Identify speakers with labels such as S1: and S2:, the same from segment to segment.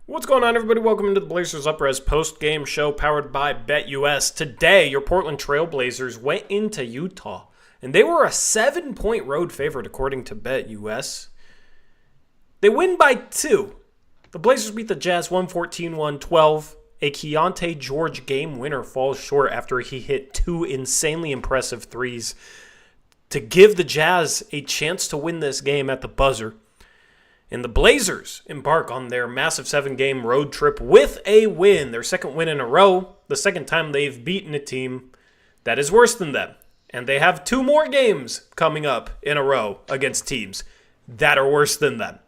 S1: What's going on, everybody? Welcome into the Blazers Uprise post-game show powered by BetUS. Today, your Portland Trail Blazers went into Utah, and they were a 7-point road favorite according to BetUS. They win by 2. The Blazers beat the Jazz 114-112. A Keyonte George game winner falls short after he hit 2 insanely impressive threes to give the Jazz a chance to win this game at the buzzer. And the Blazers embark on their massive 7-game road trip with a win, their second win in a row, the second time they've beaten a team that is worse than them. And they have 2 more games coming up in a row against teams that are worse than them.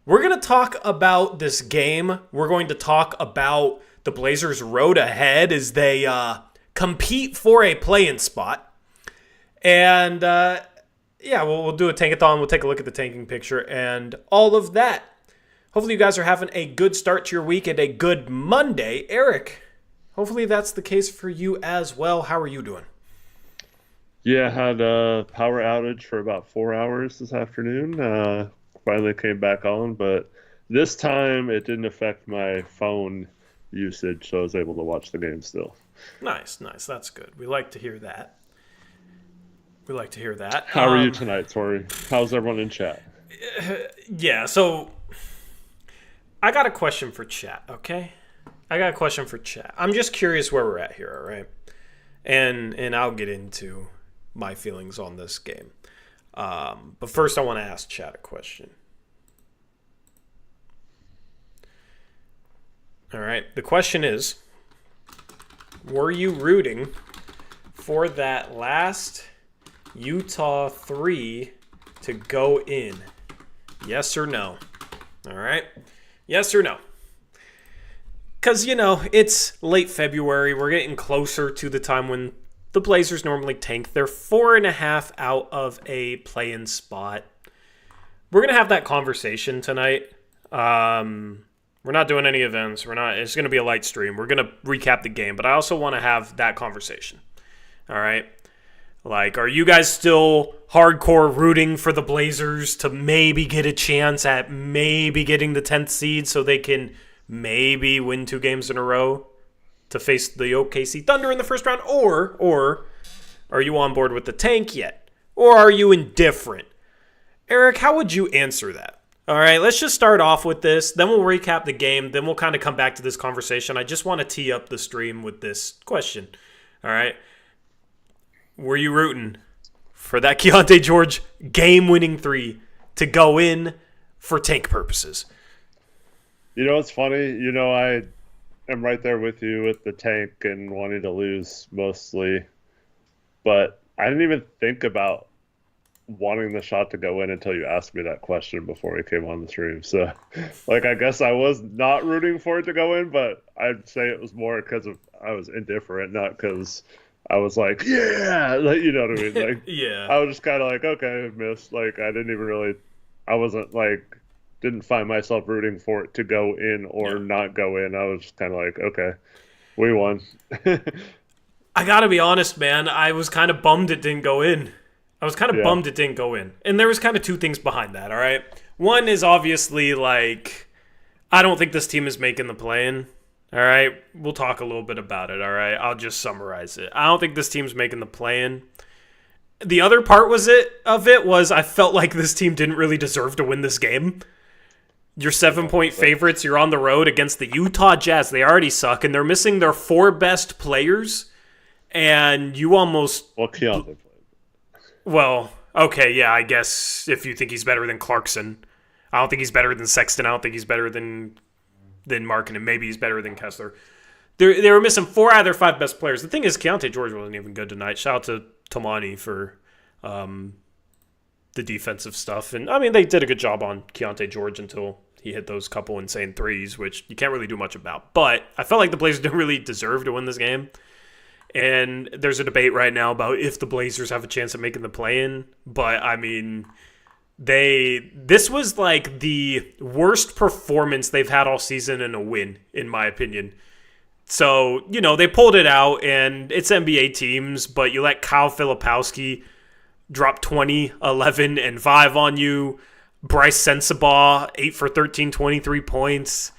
S1: We're going to talk about this game. We're going to talk about the Blazers' road ahead as they compete for a play-in spot. And we'll do a tankathon. We'll take a look at the tanking picture and all of that. Hopefully you guys are having a good start to your week and a good Monday. Eric, hopefully that's the case for you as well. How are you doing?
S2: Yeah, I had a power outage for about 4 hours this afternoon. Finally came back on, but this time it didn't affect my phone usage, so I was able to watch the game still.
S1: Nice. That's good. We like to hear that.
S2: How are you tonight, Tori? How's everyone in chat?
S1: Yeah, so I got a question for chat, okay? I'm just curious where we're at here, all right? And I'll get into my feelings on this game. But first I want to ask chat a question. All right, the question is, were you rooting for that last Utah 3 to go in? Yes or no? All right. Yes or no? Because, it's late February. We're getting closer to the time when the Blazers normally tank. They're 4.5 out of a play-in spot. We're going to have that conversation tonight. We're not doing any events. It's going to be a light stream. We're going to recap the game, but I also want to have that conversation. All right. Like, are you guys still hardcore rooting for the Blazers to maybe get a chance at maybe getting the 10th seed so they can maybe win 2 games in a row to face the OKC Thunder in the first round? Or are you on board with the tank yet? Or are you indifferent? Eric, how would you answer that? All right, let's just start off with this. Then we'll recap the game. Then we'll kind of come back to this conversation. I just want to tee up the stream with this question. All right. Were you rooting for that Keyonte George game-winning 3 to go in for tank purposes?
S2: It's funny. I am right there with you with the tank and wanting to lose mostly. But I didn't even think about wanting the shot to go in until you asked me that question before we came on the stream. So, I guess I was not rooting for it to go in, but I'd say it was more because I was indifferent, not because I was like, yeah, you know what I mean?
S1: Yeah.
S2: I was just kind of like, okay, I missed. I didn't find myself rooting for it to go in or not go in. I was just kind of like, okay, we won.
S1: I got to be honest, man. I was kind of bummed it didn't go in. And there was kind of 2 things behind that, all right? One is obviously, I don't think this team is making the play-in. All right, we'll talk a little bit about it, all right? I'll just summarize it. I don't think this team's making the play-in. The other part was I felt like this team didn't really deserve to win this game. You're 7-point favorites. You're on the road against the Utah Jazz. They already suck, and they're missing their 4 best players. And you almost...
S2: Well, Keontae played.
S1: Well, okay, yeah, I guess if you think he's better than Clarkson. I don't think he's better than Sexton. I don't think he's better than Markin, and maybe he's better than Kessler. They were missing 4 out of their 5 best players. The thing is, Keyonte George wasn't even good tonight. Shout out to Tamani for the defensive stuff. And, they did a good job on Keyonte George until he hit those couple insane threes, which you can't really do much about. But I felt like the Blazers didn't really deserve to win this game. And there's a debate right now about if the Blazers have a chance of making the play-in. But, this was the worst performance they've had all season in a win, in my opinion. So, they pulled it out, and it's NBA teams, but you let Kyle Filipowski drop 20, 11, and 5 on you. Bryce Sensabaugh, 8 for 13, 23 points.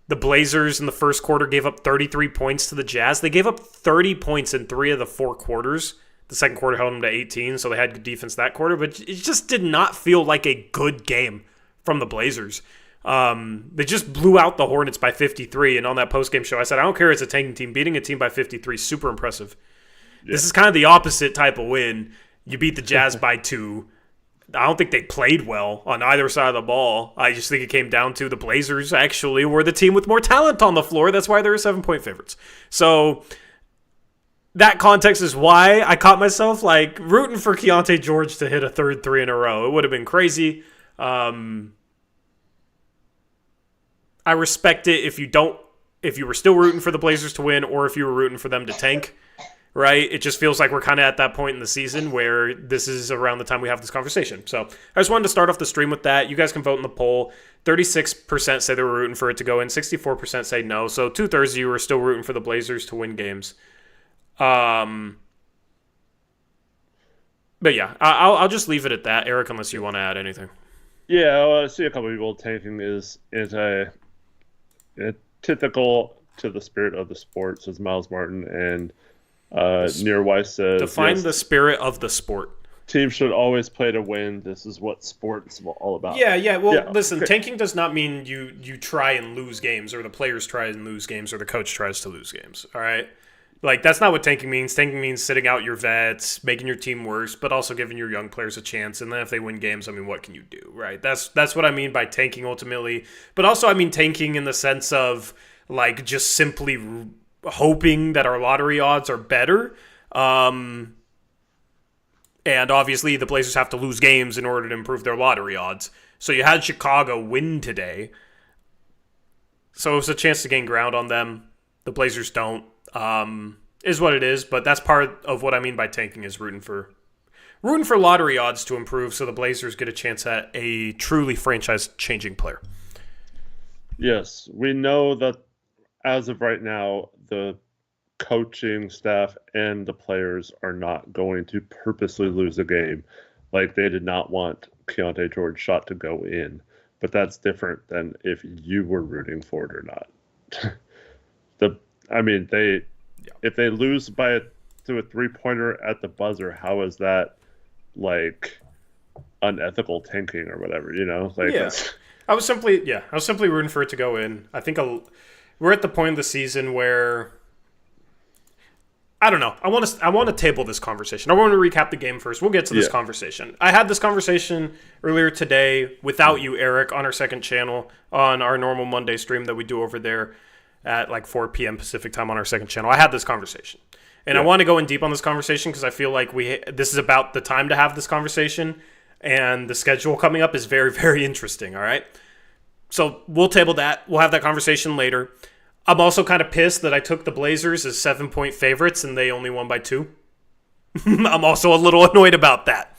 S1: The Blazers in the first quarter gave up 33 points to the Jazz. They gave up 30 points in 3 of the 4 quarters. The second quarter held them to 18, so they had good defense that quarter. But it just did not feel like a good game from the Blazers. They just blew out the Hornets by 53. And on that postgame show, I said, I don't care, it's a tanking team. Beating a team by 53 super impressive. Yeah. This is kind of the opposite type of win. You beat the Jazz by 2. I don't think they played well on either side of the ball. I just think it came down to the Blazers actually were the team with more talent on the floor. That's why they were 7-point favorites. So that context is why I caught myself like rooting for Keontae George to hit a third 3 in a row. It would have been crazy. I respect it if you were still rooting for the Blazers to win or if you were rooting for them to tank. Right? It just feels like we're kind of at that point in the season where this is around the time we have this conversation. So I just wanted to start off the stream with that. You guys can vote in the poll. 36% say they were rooting for it to go in. 64% say no. So 2/3 of you are still rooting for the Blazers to win games. But yeah, I'll just leave it at that, Eric, unless you want to add anything.
S2: Yeah, I see a couple people tanking is antithetical to the spirit of the sport, says Miles Martin, and Near Weiss says,
S1: define the spirit of the sport.
S2: Teams should always play to win. This is what sport is all about.
S1: Yeah. Well, listen, tanking does not mean you try and lose games, or the players try and lose games, or the coach tries to lose games. All right, like that's not what tanking means. Tanking means sitting out your vets, making your team worse, but also giving your young players a chance. And then if they win games, I mean, what can you do, right? That's what I mean by tanking ultimately. But also, I mean tanking in the sense of like just simply hoping that our lottery odds are better. And obviously the Blazers have to lose games in order to improve their lottery odds. So you had Chicago win today. So it was a chance to gain ground on them. The Blazers don't. Is what it is, but that's part of what I mean by tanking is rooting for lottery odds to improve so the Blazers get a chance at a truly franchise-changing player.
S2: Yes, we know that as of right now, the coaching staff and the players are not going to purposely lose a game. Like, they did not want Keontae George's shot to go in. But that's different than if you were rooting for it or not. If they lose to a three-pointer at the buzzer, how is that, like, unethical tanking or whatever, you know? Like,
S1: yeah. I was simply rooting for it to go in. I think we're at the point of the season where I don't know. I want to table this conversation. I want to recap the game first. We'll get to this conversation. I had this conversation earlier today without you, Eric, on our second channel on our normal Monday stream that we do over there at like 4 p.m. Pacific time on our second channel. I had this conversation. And I want to go in deep on this conversation because I feel like this is about the time to have this conversation. And the schedule coming up is very, very interesting, all right? So we'll table that. We'll have that conversation later. I'm also kind of pissed that I took the Blazers as 7-point favorites and they only won by 2. I'm also a little annoyed about that.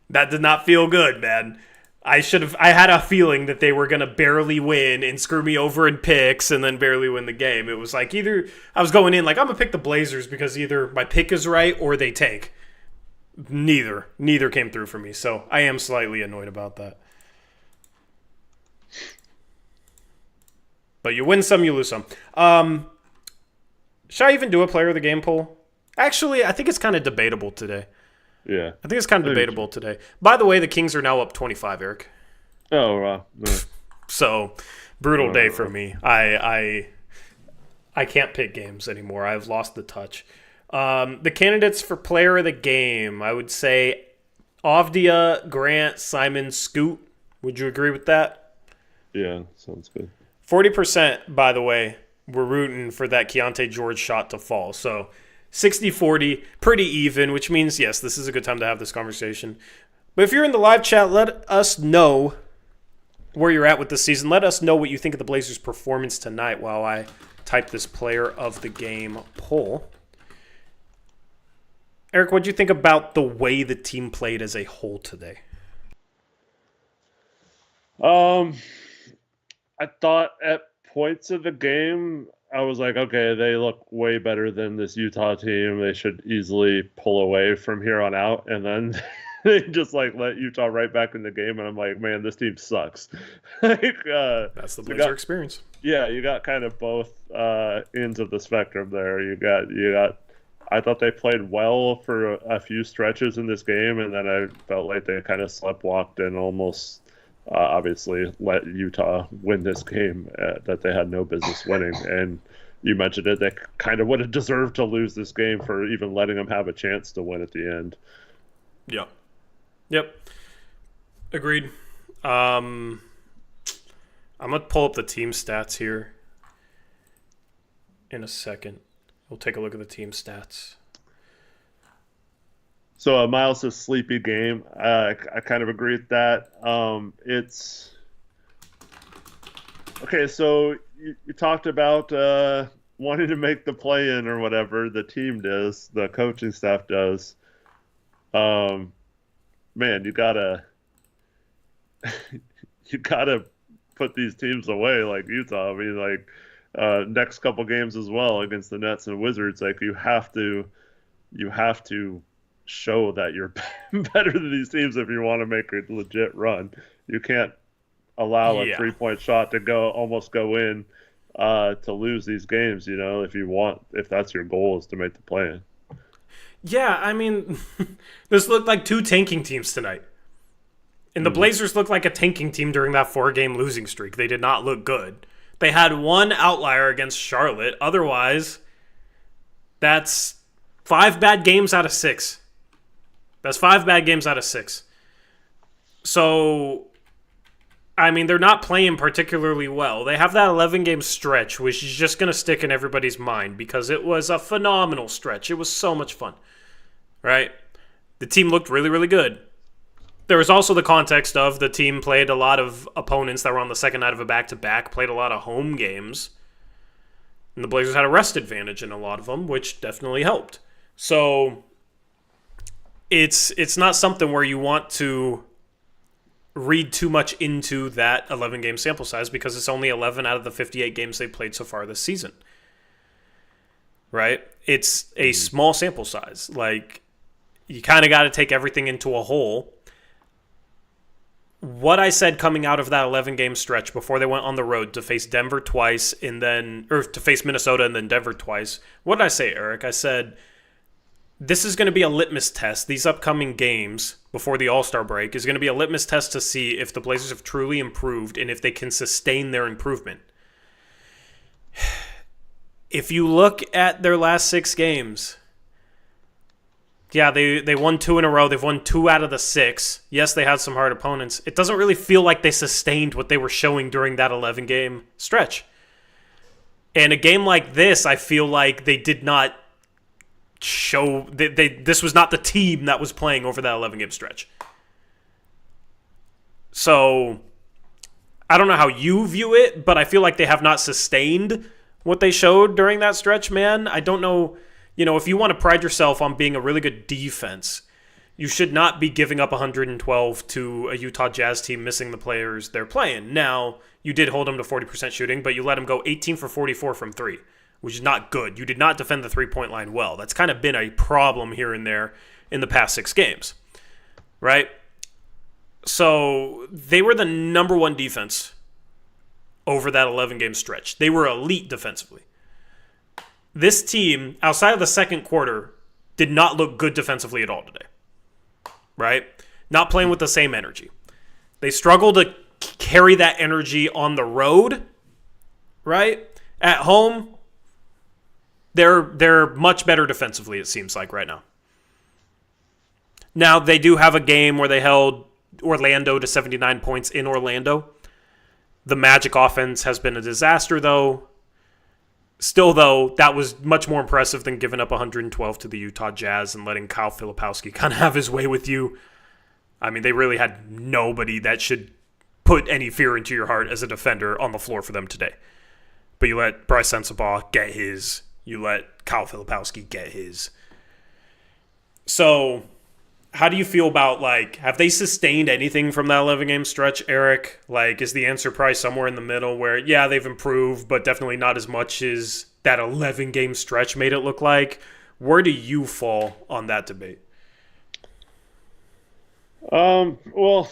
S1: That did not feel good, man. I had a feeling that they were going to barely win and screw me over in picks and then barely win the game. It was like either I was going in like I'm going to pick the Blazers because either my pick is right or they take. Neither came through for me, so I am slightly annoyed about that. But you win some, you lose some. Should I even do a player of the game poll? Actually, I think it's kind of debatable today.
S2: Yeah.
S1: I think it's kind of debatable today. By the way, the Kings are now up 25, Eric.
S2: Oh, wow.
S1: So, brutal day for me. I can't pick games anymore. I've lost the touch. The candidates for player of the game, I would say Avdia, Grant, Simon, Scoot. Would you agree with that?
S2: Yeah, sounds good.
S1: 40%, by the way, were rooting for that Keontae George shot to fall. So 60-40, pretty even, which means, yes, this is a good time to have this conversation. But if you're in the live chat, let us know where you're at with this season. Let us know what you think of the Blazers' performance tonight while I type this player of the game poll. Eric, what do you think about the way the team played as a whole today?
S2: I thought at points of the game, I was like, okay, they look way better than this Utah team. They should easily pull away from here on out. And then They just like let Utah right back in the game, and I'm like, man, this team sucks.
S1: That's the Blazer experience.
S2: Yeah, you got kind of both ends of the spectrum there. You got. I thought they played well for a few stretches in this game, and then I felt like they kind of sleptwalked and almost, obviously, let Utah win this game that they had no business winning. And you mentioned it; they kind of would have deserved to lose this game for even letting them have a chance to win at the end.
S1: Yep. Agreed. I'm gonna pull up the team stats here in a second. We'll take a look at the team stats.
S2: So Miles' a sleepy game. I kind of agree with that. It's okay. So you talked about wanting to make the play-in or whatever. The team does. The coaching staff does. Man, you gotta put these teams away like Utah. I mean, like. Next couple games as well against the Nets and Wizards, like you have to show that you're better than these teams if you want to make a legit run. You can't allow a 3-point shot to almost go in to lose these games. You know, if that's your goal is to make the play-in.
S1: Yeah, I mean, this looked like two tanking teams tonight. And the Blazers looked like a tanking team during that 4-game losing streak. They did not look good. They had one outlier against Charlotte. Otherwise, that's 5 bad games out of 6. That's 5 bad games out of 6. So, I mean, they're not playing particularly well. They have that 11-game stretch, which is just going to stick in everybody's mind because it was a phenomenal stretch. It was so much fun, right? The team looked really, really good. There was also the context of the team played a lot of opponents that were on the second night of a back-to-back, played a lot of home games, and the Blazers had a rest advantage in a lot of them, which definitely helped. So it's not something where you want to read too much into that 11-game sample size because it's only 11 out of the 58 games they've played so far this season, right? It's a small sample size. Like, you kind of got to take everything into a whole. What I said coming out of that 11-game stretch before they went on the road to face Denver twice or to face Minnesota and then Denver twice, what did I say, Eric? I said, this is going to be a litmus test. These upcoming games before the All-Star break is going to be a litmus test to see if the Blazers have truly improved and if they can sustain their improvement. If you look at their last 6 games... Yeah, they won 2 in a row. They've won 2 out of the 6. Yes, they had some hard opponents. It doesn't really feel like they sustained what they were showing during that 11-game stretch. And a game like this, I feel like they did not show... This was not the team that was playing over that 11-game stretch. So, I don't know how you view it, but I feel like they have not sustained what they showed during that stretch, man. I don't know... You know, if you want to pride yourself on being a really good defense, you should not be giving up 112 to a Utah Jazz team missing the players they're playing. Now, you did hold them to 40% shooting, but you let them go 18 for 44 from 3, which is not good. You did not defend the three-point line well. That's kind of been a problem here and there in the past 6 games, right? So they were the number 1 defense over that 11-game stretch. They were elite defensively. This team, outside of the second quarter, did not look good defensively at all today, right? Not playing with the same energy. They struggle to carry that energy on the road, right? At home, they're much better defensively, it seems like, right now. Now, they do have a game where they held Orlando to 79 points in Orlando. The Magic offense has been a disaster, though. Still, though, that was much more impressive than giving up 112 to the Utah Jazz and letting Kyle Filipowski kind of have his way with you. I mean, they really had nobody that should put any fear into your heart as a defender on the floor for them today. But you let Bryce Sensabaugh get his. You let Kyle Filipowski get his. So, how do you feel about, like, have they sustained anything from that 11-game stretch, Eric? Like, is the answer probably somewhere in the middle where, yeah, they've improved, but definitely not as much as that 11-game stretch made it look like? Where do you fall on that debate?
S2: Well,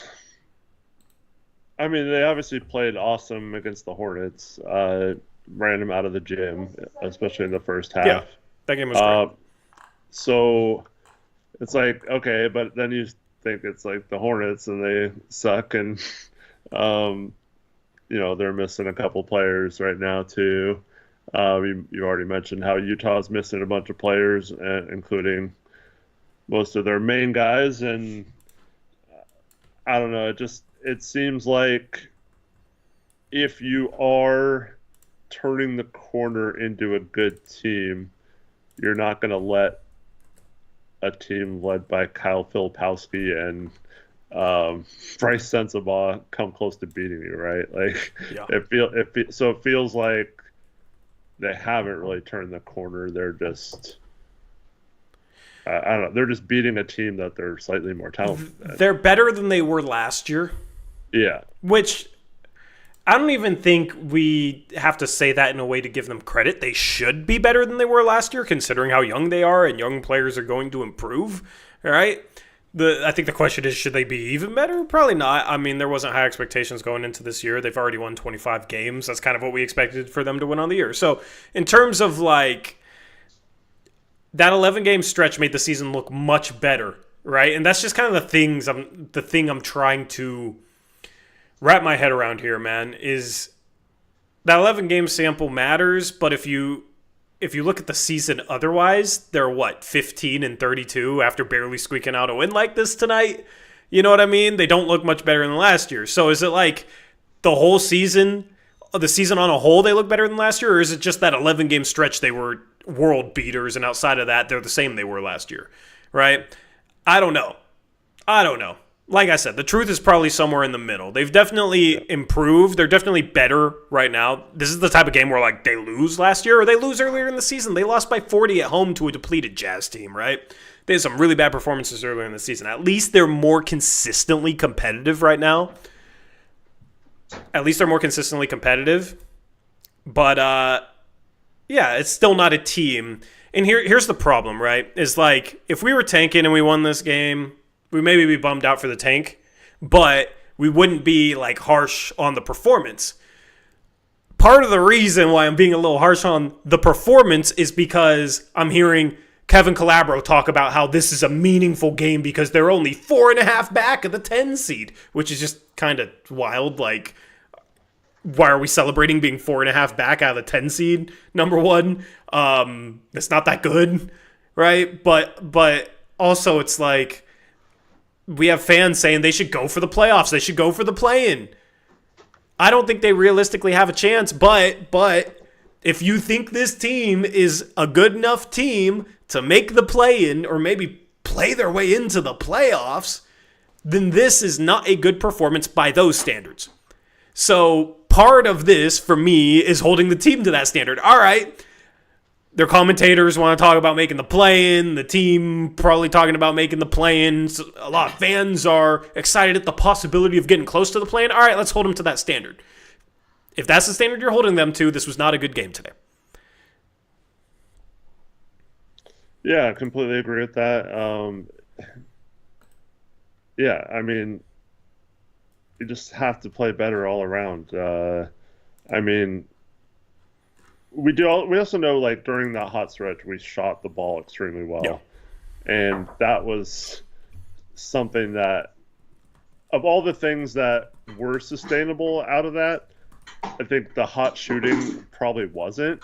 S2: I mean, they obviously played awesome against the Hornets. Ran them out of the gym, especially in the first
S1: Yeah,
S2: half.
S1: that game was great.
S2: Uh, so it's like, okay, but then you think it's like the Hornets and they suck, and um, they're missing a couple players right now too. You already mentioned how Utah's missing a bunch of players, including most of their main guys, and I don't know. It seems like if you are turning the corner into a good team, you're not going to let a team led by Kyle Filipowski and Bryce Sensabaugh come close to beating you, right? Like
S1: Yeah.
S2: it feels like they haven't really turned the corner. They're just I don't know. They're just beating a team that they're slightly more talented than.
S1: They're better than they were last year,
S2: Yeah,
S1: which I don't even think we have to say that in a way to give them credit. They should be better than they were last year, considering how young they are, and young players are going to improve. All right. I think the question is, should they be even better? Probably not. I mean, there wasn't high expectations going into this year. They've already won 25 games. That's kind of what we expected for them to win on the year. So, in terms of like that 11 game stretch made the season look much better, right? And that's just kind of the thing I'm trying to wrap my head around here, man, is that 11 game sample matters, but if you look at the season otherwise, they're what, 15 and 32 after barely squeaking out a win like this tonight? You know what I mean? They don't look much better than last year. So is it like the season on a whole, they look better than last year, or is it just that 11 game stretch they were world beaters and outside of that, they're the same they were last year, right? I don't know. I don't know. Like I said, the truth is probably somewhere in the middle. They've definitely improved. They're definitely better right now. This is the type of game where like they lose last year or they lose earlier in the season. They lost by 40 at home to a depleted Jazz team, right? They had some really bad performances earlier in the season. At least they're more consistently competitive right now. At least they're more consistently competitive. But yeah, it's still not a team. And here's the problem, right? Is like if we were tanking and we won this game, we maybe be bummed out for the tank, but we wouldn't be like harsh on the performance. Part of the reason why I'm being a little harsh on the performance is because I'm hearing Kevin Calabro talk about how this is a meaningful game because they're only 4.5 back of the 10 seed, which is just kind of wild. Like, why are we celebrating being 4.5 back out of the 10 seed? Number one, it's not that good, right? But also it's like, we have fans saying they should go for the playoffs. They should go for the play-in. I don't think they realistically have a chance, but if you think this team is a good enough team to make the play-in or maybe play their way into the playoffs, then this is not a good performance by those standards. So part of this, for me, is holding the team to that standard. All right, their commentators want to talk about making the play-in. The team probably talking about making the play-in. A lot of fans are excited at the possibility of getting close to the play-in. All right, let's hold them to that standard. If that's the standard you're holding them to, this was not a good game today.
S2: yeah, I completely agree with that. Yeah, I mean, you just have to play better all around. I mean, we also know like during that hot stretch we shot the ball extremely
S1: Yeah.
S2: well, and that was something that of all the things that were sustainable out of that, I think the hot shooting probably wasn't.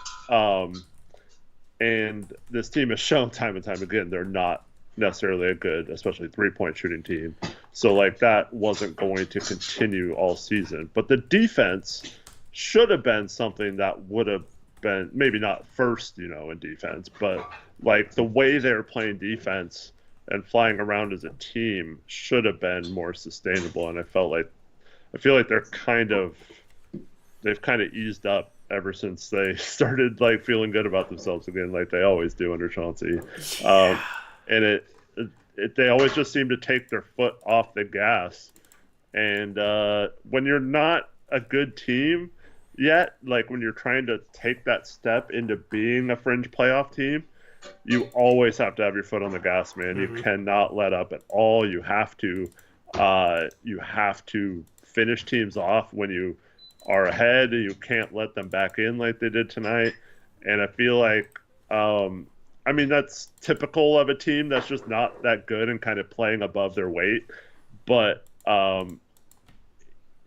S2: And this team has shown time and time again they're not necessarily a good, especially 3-point shooting team. So like that wasn't going to continue all season. But the defense should have been something that would have been maybe not first, in defense, but like the way they were playing defense and flying around as a team should have been more sustainable. And I feel like they've kind of eased up ever since they started like feeling good about themselves again, like they always do under Chauncey. And they always just seem to take their foot off the gas. And when you're not a good team yet, like when you're trying to take that step into being a fringe playoff team, you always have to have your foot on the gas, man. You cannot let up at all. You have to You have to finish teams off when you are ahead. You can't let them back in like they did tonight. And I feel like, I mean, that's typical of a team that's just not that good and kind of playing above their weight. But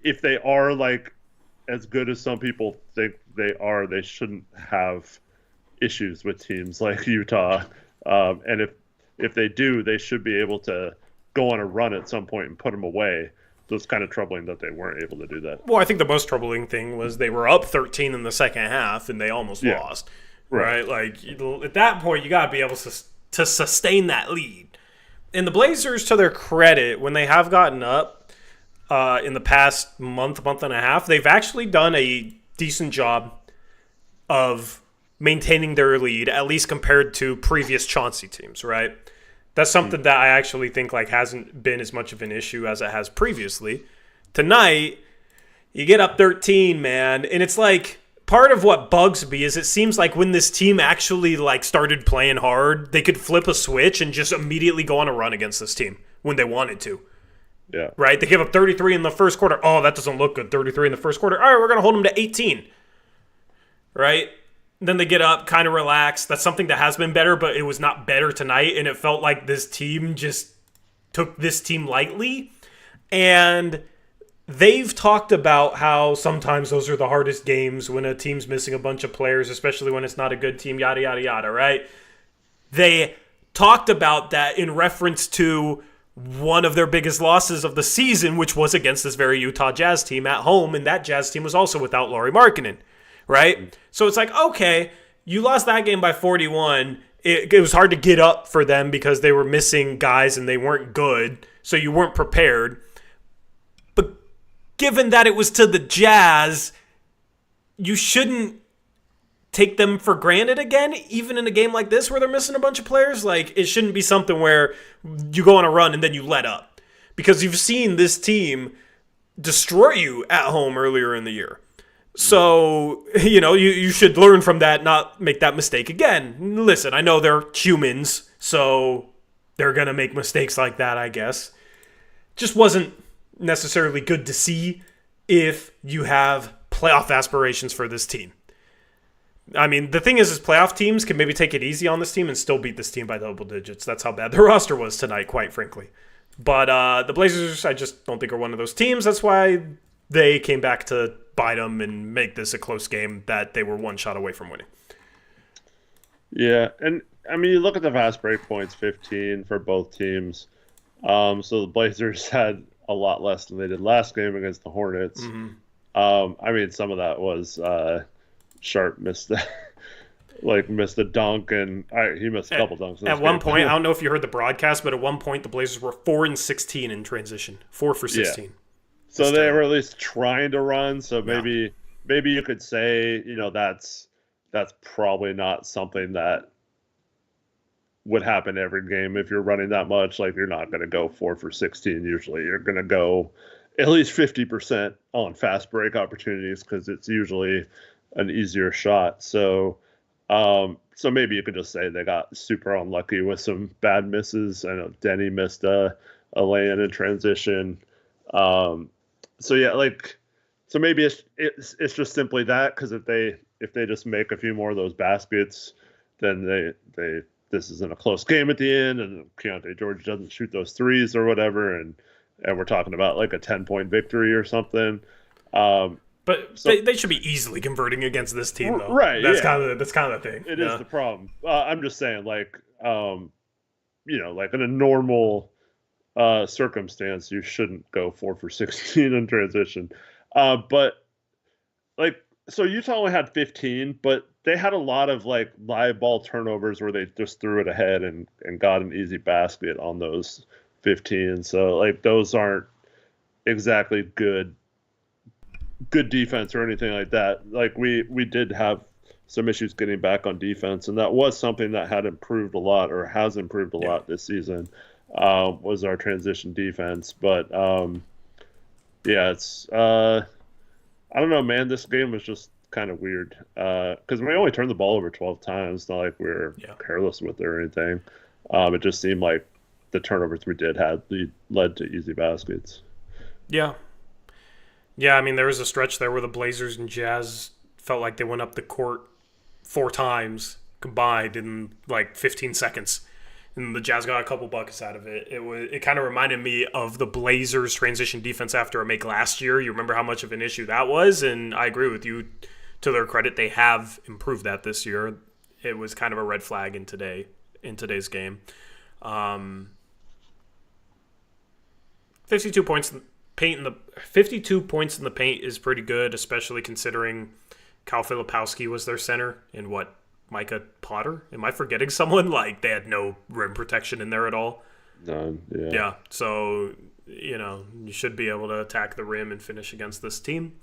S2: if they are like as good as some people think they are, they shouldn't have issues with teams like Utah. And if they do, they should be able to go on a run at some point and put them away. So it's kind of troubling that they weren't able to do that.
S1: Well, I think the most troubling thing was they were up 13 in the second half and they almost lost. Right? Like, at that point, you got to be able to sustain that lead. And the Blazers, to their credit, when they have gotten up in the past month and a half, they've actually done a decent job of maintaining their lead, at least compared to previous Chauncey teams, right? That's something that I actually think like hasn't been as much of an issue as it has previously. Tonight, you get up 13, man, and it's like part of what bugs me is it seems like when this team actually like started playing hard, they could flip a switch and just immediately go on a run against this team when they wanted to.
S2: Yeah.
S1: Right? They give up 33 in the first quarter. Oh, that doesn't look good. 33 in the first quarter. All right, we're going to hold them to 18. Right? Then they get up, kind of relax. That's something that has been better, but it was not better tonight, and it felt like this team just took this team lightly. And they've talked about how sometimes those are the hardest games when a team's missing a bunch of players, especially when it's not a good team, yada, yada, yada, right? They talked about that in reference to one of their biggest losses of the season, which was against this very Utah Jazz team at home, and that Jazz team was also without Lauri Markkanen. Right? So it's like, okay, you lost that game by 41. It was hard to get up for them because they were missing guys and they weren't good, so you weren't prepared. But given that it was to the Jazz, you shouldn't take them for granted again, even in a game like this where they're missing a bunch of players. Like, it shouldn't be something where you go on a run and then you let up. Because you've seen this team destroy you at home earlier in the year. So, you should learn from that, not make that mistake again. Listen, I know they're humans, so they're going to make mistakes like that, I guess. Just wasn't necessarily good to see if you have playoff aspirations for this team. I mean, the thing is playoff teams can maybe take it easy on this team and still beat this team by double digits. That's how bad their roster was tonight, quite frankly. But the Blazers, I just don't think are one of those teams. That's why they came back to bite them and make this a close game that they were one shot away from winning.
S2: Yeah, and I mean, you look at the fast break points, 15 for both teams. So the Blazers had a lot less than they did last game against the Hornets. Mm-hmm. I mean, some of that was Sharpe missed the dunk, and he missed a couple dunks.
S1: At one point, I don't know if you heard the broadcast, but at one point the Blazers were 4-16 in transition, 4 for 16. Yeah.
S2: So they were at least trying to run. So maybe you could say, that's probably not something that would happen every game if you're running that much. Like, you're not going to go 4 for 16 usually. You're going to go at least 50% on fast break opportunities because it's usually an easier shot. So maybe you could just say they got super unlucky with some bad misses. I know Denny missed a lay-in in transition. So maybe it's just simply that, because if they just make a few more of those baskets, then this isn't a close game at the end, and Keontae George doesn't shoot those threes or whatever, and we're talking about like a 10-point victory or something.
S1: But they should be easily converting against this team, though.
S2: Right?
S1: That's kind of the thing.
S2: It is the problem. I'm just saying, like in a normal circumstance, you shouldn't go 4 for 16 in transition. So Utah only had 15, but they had a lot of like live ball turnovers where they just threw it ahead and got an easy basket on those 15. So like those aren't exactly good defense or anything like that. Like we did have some issues getting back on defense, and that was something that had improved a lot, or has improved a lot this season. Was our transition defense. But it's I don't know, man. This game was just kind of weird because we only turned the ball over 12 times. Not like we were careless with it or anything. It just seemed like the turnovers we did have led to easy baskets.
S1: Yeah. Yeah, I mean, there was a stretch there where the Blazers and Jazz felt like they went up the court 4 times combined in like 15 seconds. And the Jazz got a couple buckets out of it. It kind of reminded me of the Blazers' transition defense after a make last year. You remember how much of an issue that was, and I agree with you. To their credit, they have improved that this year. It was kind of a red flag in today's game. 52 points in the paint 52 points in the paint is pretty good, especially considering Kyle Filipowski was their center and Micah Potter? Am I forgetting someone? Like, they had no rim protection in there at all.
S2: None, yeah.
S1: Yeah, so, you should be able to attack the rim and finish against this team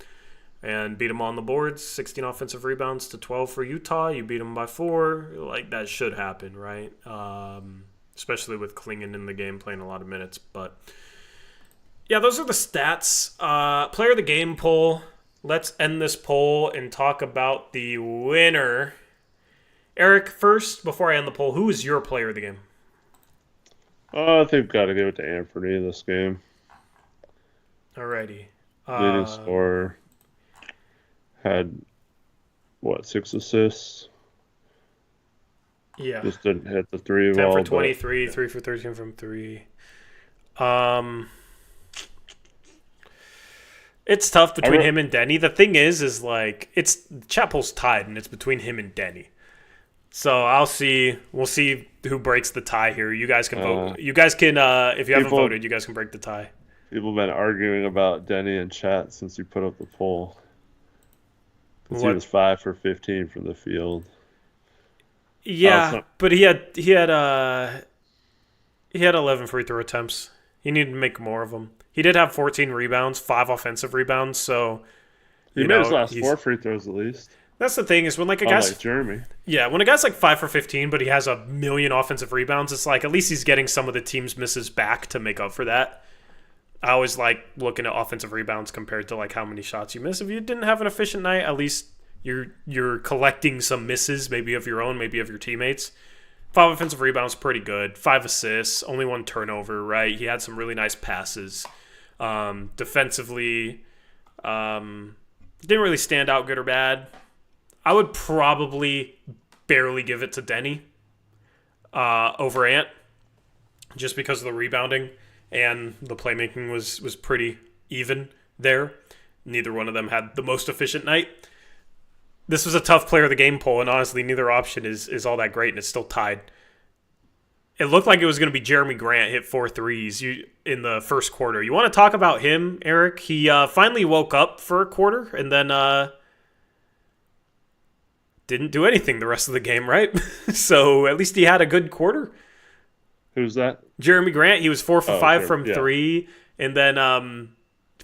S1: and beat them on the boards. 16 offensive rebounds to 12 for Utah. You beat them by 4. Like, that should happen, right? Especially with Klingon in the game playing a lot of minutes. But, yeah, those are the stats. Player of the game poll. Let's end this poll and talk about the winner. Eric, first, before I end the poll, who is your player of the game?
S2: I think we've got to give it to Anthony in this game.
S1: Alrighty.
S2: Leading scorer. Had, 6 assists?
S1: Yeah.
S2: Just didn't hit the 3
S1: 10
S2: well.
S1: 10 for 23, 3 for 13 from 3. It's tough between him and Denny. The thing is like, it's Chapel's tied, and it's between him and Denny. So we'll see who breaks the tie here. You guys can vote. You guys can, if you haven't voted, you guys can break the tie.
S2: People have been arguing about Denny in chat since you put up the poll. Because he was 5 for 15 from the field.
S1: Yeah, but he had 11 free throw attempts. He needed to make more of them. He did have 14 rebounds, 5 offensive rebounds. So
S2: he made his last 4 free throws at least.
S1: That's the thing is when like a guy's
S2: Jeremy.
S1: Yeah, when a guy's like 5 for 15, but he has a million offensive rebounds, it's like at least he's getting some of the team's misses back to make up for that. I always like looking at offensive rebounds compared to like how many shots you miss. If you didn't have an efficient night, at least you're collecting some misses, maybe of your own, maybe of your teammates. 5 offensive rebounds, pretty good. 5 assists, only 1 turnover, right? He had some really nice passes. Defensively, didn't really stand out good or bad. I would probably barely give it to Denny over Ant, just because of the rebounding and the playmaking was pretty even there. Neither one of them had the most efficient night. This was a tough player of the game poll, and honestly, neither option is all that great, and it's still tied. It looked like it was going to be Jeremy Grant hit 4 threes in the first quarter. You want to talk about him, Eric? He finally woke up for a quarter, and then didn't do anything the rest of the game, right? So at least he had a good quarter.
S2: Who's that?
S1: Jeremy Grant. He was 4 for 5 from 3, and then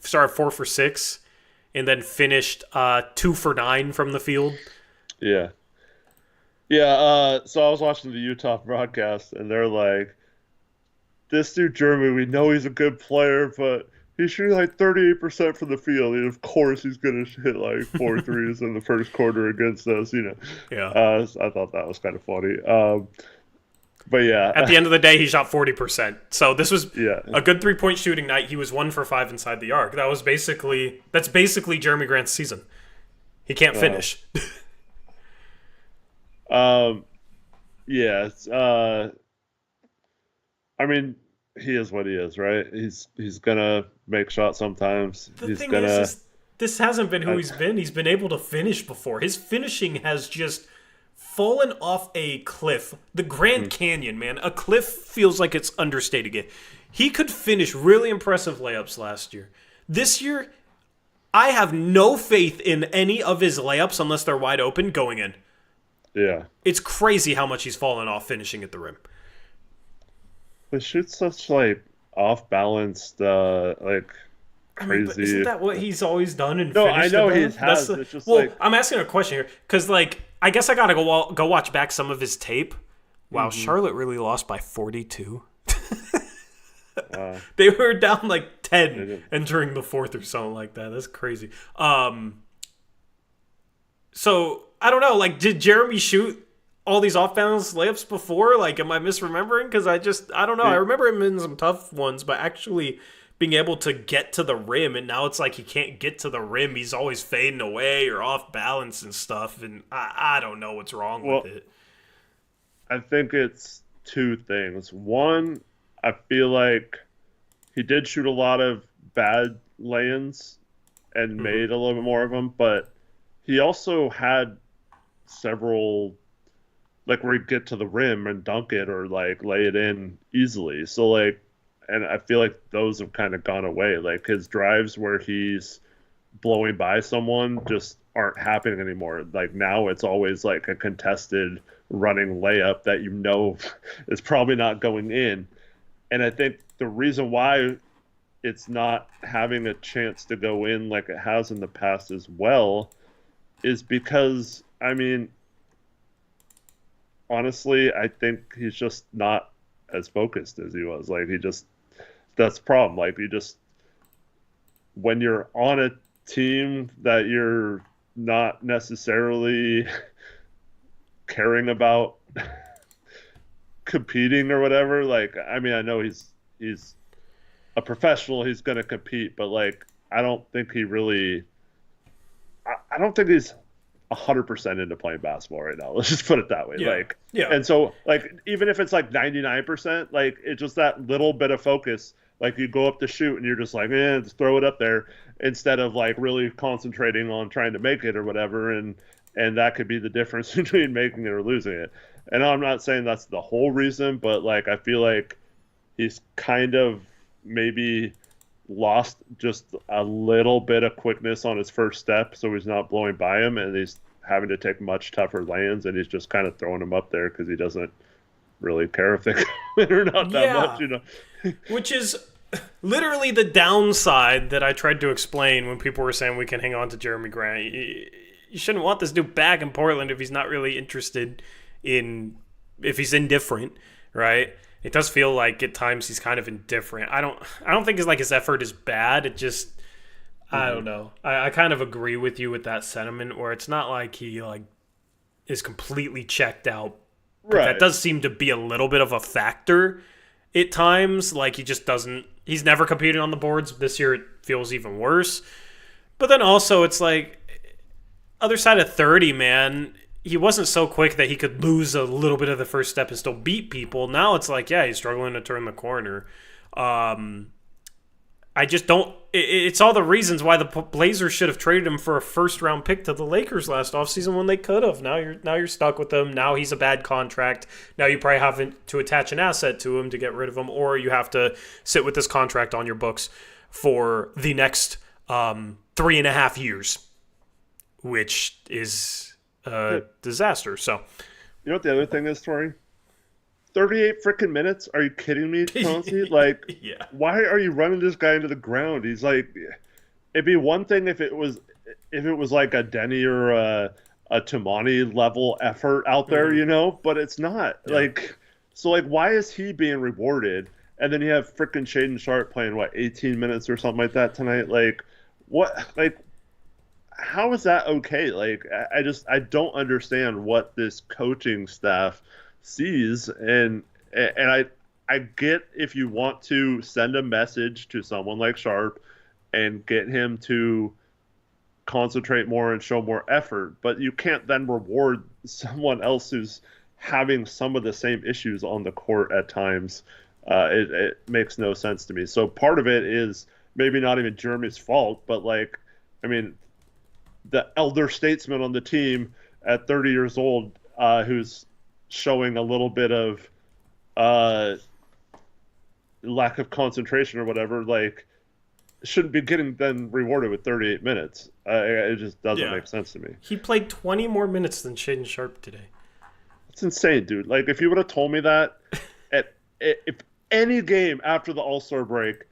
S1: 4 for 6, and then finished 2 for 9 from the field.
S2: Yeah. Yeah, so I was watching the Utah broadcast, and they're like, this dude, Jeremy, we know he's a good player, but he's shooting like 38% from the field, and of course he's going to hit like 4 threes in the first quarter against us,
S1: Yeah.
S2: I thought that was kind of funny. But yeah.
S1: At the end of the day, he shot 40%. So this was
S2: a
S1: good 3-point shooting night. He was 1 for 5 inside the arc. That's basically Jeremy Grant's season. He can't finish.
S2: I mean, he is what he is, right? He's gonna make shots sometimes.
S1: The thing is, this hasn't been who he's been. He's been able to finish before. His finishing has just fallen off a cliff. The Grand Canyon, man. A cliff feels like it's understating it. He could finish really impressive layups last year. This year, I have no faith in any of his layups unless they're wide open going in.
S2: Yeah.
S1: It's crazy how much he's fallen off finishing at the rim.
S2: He shoots such, like, off-balanced, like, crazy...
S1: I mean, but isn't that what he's always done and
S2: No,
S1: finished
S2: I know he
S1: above?
S2: has. It's just like...
S1: I'm asking a question here, because, like, I guess I gotta go watch back some of his tape. Wow, Charlotte really lost by 42. They were down, like, 10 entering the fourth or something like that. That's crazy. So, I don't know, like, did Jeremy shoot all these off-balance layups before? Like, am I misremembering? Because I don't know. I remember him in some tough ones, but actually being able to get to the rim, and now it's like he can't get to the rim. He's always fading away or off balance and stuff, and I don't know what's wrong with it.
S2: I think it's two things. One, I feel like he did shoot a lot of bad lay-ins and made a little bit more of them, but he also had several, like, where he'd get to the rim and dunk it or, like, lay it in easily. So, like, and I feel like those have kind of gone away. Like, his drives where he's blowing by someone just aren't happening anymore. Like, now it's always, like, a contested running layup that you know is probably not going in. And I think the reason why it's not having a chance to go in like it has in the past as well is because, I mean, honestly, I think he's just not as focused as he was. Like, that's the problem. Like, when you're on a team that you're not necessarily caring about competing or whatever, like, I mean, I know he's a professional, he's going to compete, but, like, I don't think he really, I don't think he's 100% into playing basketball right now. Let's just put it that way. And so, like, even if it's like 99%, like, it's just that little bit of focus. Like, you go up to shoot and you're just like, just throw it up there instead of, like, really concentrating on trying to make it or whatever. And that could be the difference between making it or losing it. And I'm not saying that's the whole reason, but, like, I feel like he's kind of maybe lost just a little bit of quickness on his first step, so he's not blowing by him, and he's having to take much tougher lands, and he's just kind of throwing them up there because he doesn't really care if they go in or not that much, you know.
S1: Which is literally the downside that I tried to explain when people were saying we can hang on to Jeremy Grant. You shouldn't want this dude back in Portland if he's not really interested in, if he's indifferent, right? It does feel like at times he's kind of indifferent. I don't think his effort is bad. It just, I don't know. I kind of agree with you with that sentiment where it's not like he like is completely checked out. Right. That does seem to be a little bit of a factor at times. Like, he just doesn't, he's never competed on the boards. This year it feels even worse. But then also it's like, other side of 30, man, he wasn't so quick that he could lose a little bit of the first step and still beat people. Now it's like, yeah, he's struggling to turn the corner. I just don't. It's all the reasons why the Blazers should have traded him for a first-round pick to the Lakers last offseason when they could have. Now you're stuck with him. Now he's a bad contract. Now you probably have to attach an asset to him to get rid of him, or you have to sit with this contract on your books for the next 3.5 years, which is disaster. So,
S2: you know what the other thing is, Tori? 38 freaking minutes? Are you kidding me, Chauncey? Like,
S1: yeah.
S2: Why are you running this guy into the ground? He's like, it'd be one thing if it was like a Denny or a Tumani level effort out there, you know, but it's not. Yeah. Like, so, like, why is he being rewarded? And then you have freaking Shaedon Sharpe playing 18 minutes or something like that tonight. Like, what? Like, how is that okay? Like, I don't understand what this coaching staff sees, and I get if you want to send a message to someone like Sharpe and get him to concentrate more and show more effort, but you can't then reward someone else who's having some of the same issues on the court at times. It makes no sense to me. So part of it is maybe not even Jeremy's fault, but, like, I mean, the elder statesman on the team at 30 years old, who's showing a little bit of lack of concentration or whatever, like, shouldn't be getting then rewarded with 38 minutes. It just doesn't make sense to me.
S1: He played 20 more minutes than Shaedon Sharpe today.
S2: It's insane, dude. Like, if you would have told me that if any game after the All-Star break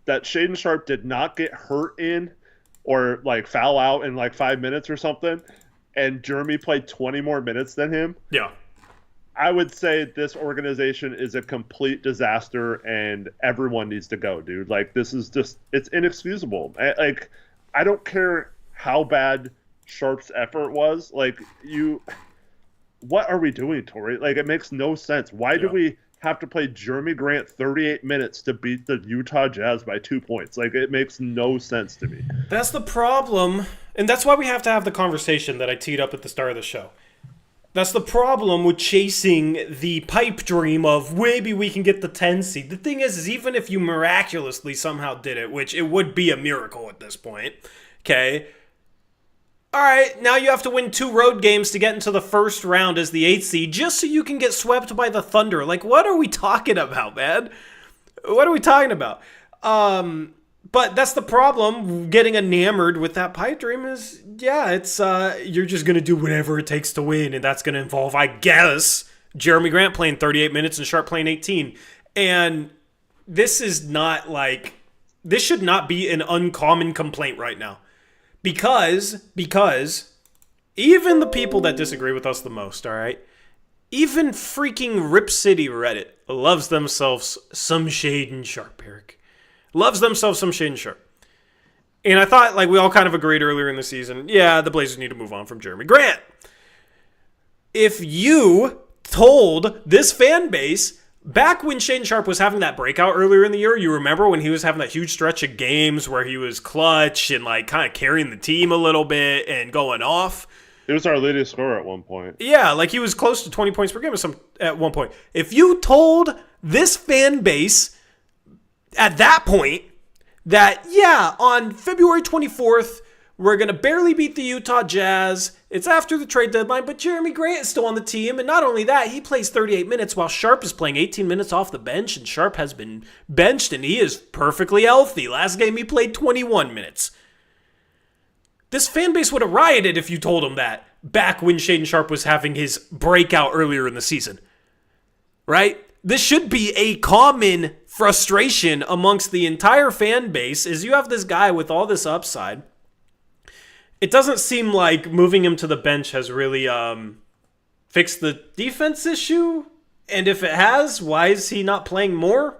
S2: that Shaedon Sharpe did not get hurt in or, like, foul out in, like, 5 minutes or something, and Jeremy played 20 more minutes than him, I would say this organization is a complete disaster and everyone needs to go, dude. Like, this is just, it's inexcusable. I don't care how bad Sharpe's effort was. Like, what are we doing, Tori? Like, it makes no sense. Why do
S1: Yeah.
S2: we have to play Jeremy Grant 38 minutes to beat the Utah Jazz by 2 points? Like, it makes no sense to me.
S1: That's the problem. And that's why we have to have the conversation that I teed up at the start of the show. That's the problem with chasing the pipe dream of maybe we can get the 10 seed. The thing is even if you miraculously somehow did it, which it would be a miracle at this point, okay? All right, now you have to win 2 road games to get into the first round as the 8th seed just so you can get swept by the Thunder. Like, what are we talking about, man? What are we talking about? But that's the problem. Getting enamored with that pipe dream is, yeah, it's you're just gonna do whatever it takes to win, and that's gonna involve, I guess, Jeremy Grant playing 38 minutes and Sharpe playing 18. And this is not like this should not be an uncommon complaint right now, because even the people that disagree with us the most, all right, even freaking Rip City Reddit loves themselves some Shaedon Sharpe, Eric. Loves themselves some Shaedon Sharpe. And I thought, like, we all kind of agreed earlier in the season, yeah, the Blazers need to move on from Jeremy Grant. If you told this fan base, back when Shaedon Sharpe was having that breakout earlier in the year, you remember when he was having that huge stretch of games where he was clutch and, like, kind of carrying the team a little bit and going off?
S2: It was our leading scorer at one point.
S1: Yeah, like he was close to 20 points per game at one point. If you told this fan base at that point that, yeah, on February 24th, we're going to barely beat the Utah Jazz. It's after the trade deadline, but Jeremy Grant is still on the team. And not only that, he plays 38 minutes while Sharpe is playing 18 minutes off the bench. And Sharpe has been benched, and he is perfectly healthy. Last game, he played 21 minutes. This fan base would have rioted if you told him that back when Shaedon Sharpe was having his breakout earlier in the season. Right? This should be a common frustration amongst the entire fan base is you have this guy with all this upside. It doesn't seem like moving him to the bench has really fixed the defense issue. And if it has, why is he not playing more?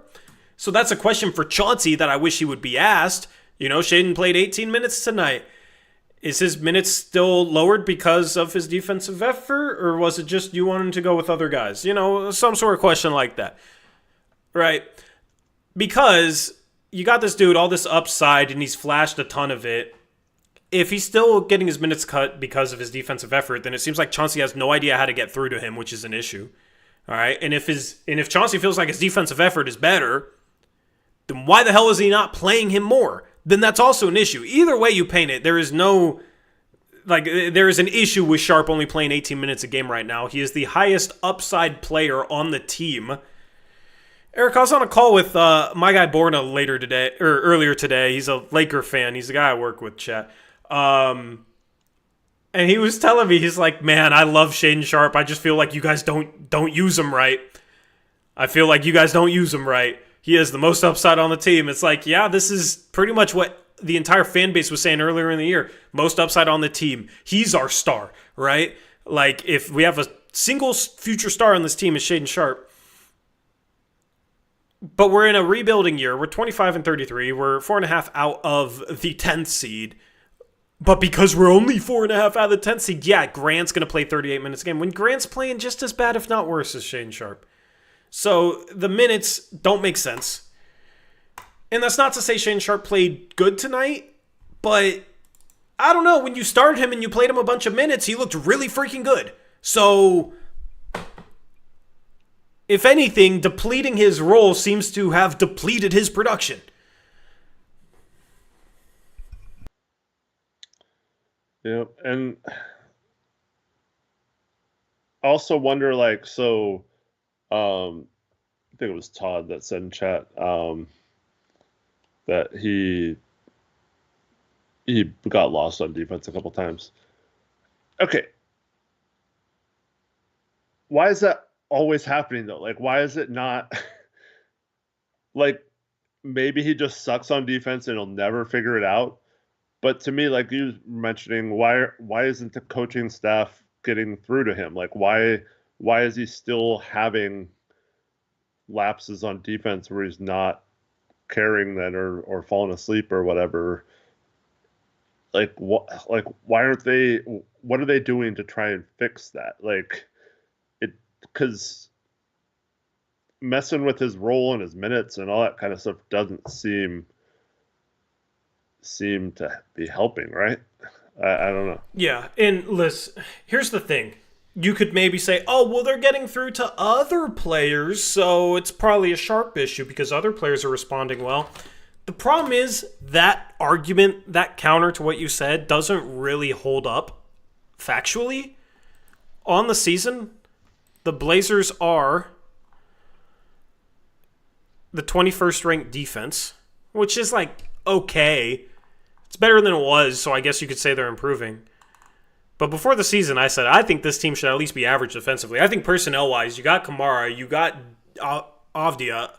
S1: So that's a question for Chauncey that I wish he would be asked. You know, Shaedon played 18 minutes tonight. Is his minutes still lowered because of his defensive effort, or was it just you wanted to go with other guys? You know, some sort of question like that. Right? Because you got this dude, all this upside, and he's flashed a ton of it. If he's still getting his minutes cut because of his defensive effort, then it seems like Chauncey has no idea how to get through to him, which is an issue. All right? And if Chauncey feels like his defensive effort is better, then why the hell is he not playing him more? Then that's also an issue. Either way you paint it, there is no, like, there is an issue with Sharpe only playing 18 minutes a game right now. He is the highest upside player on the team. Eric, I was on a call with my guy Borna earlier today. He's a Laker fan. He's the guy I work with, chat. And he was telling me, he's like, man, I love Shaedon Sharpe. I just feel like you guys don't use him right. I feel like you guys don't use him right. He has the most upside on the team. It's like, yeah, this is pretty much what the entire fan base was saying earlier in the year. Most upside on the team. He's our star, right? Like, if we have a single future star on this team, is Shaedon Sharpe. But we're in a rebuilding year. We're 25 and 33. We're 4.5 out of the 10th seed. But because we're only 4.5 out of the 10th seed, yeah, Grant's going to play 38 minutes a game. When Grant's playing just as bad, if not worse, as Shaedon Sharpe. So the minutes don't make sense. And that's not to say Shaedon Sharpe played good tonight, but I don't know. When you started him and you played him a bunch of minutes, he looked really freaking good. So if anything, depleting his role seems to have depleted his production.
S2: Yep. And I also wonder, like, so I think it was Todd that said in chat that he got lost on defense a couple times. Okay. Why is that always happening, though? Like, why is it not like maybe he just sucks on defense and he'll never figure it out? But to me, like you mentioning, why isn't the coaching staff getting through to him? Like, why is he still having lapses on defense where he's not carrying that or falling asleep or whatever? Like, why aren't they? What are they doing to try and fix that? Like, because messing with his role and his minutes and all that kind of stuff doesn't seem to be helping, right? I don't know.
S1: Yeah, and listen, here's the thing. You could maybe say, oh, well, they're getting through to other players, so it's probably a Sharpe issue because other players are responding well. The problem is that argument, that counter to what you said, doesn't really hold up factually. On the season, the Blazers are the 21st ranked defense, which is like okay. It's better than it was, so I guess you could say they're improving. But before the season, I said, I think this team should at least be average defensively. I think personnel-wise, you got Kamara, you got Avdia.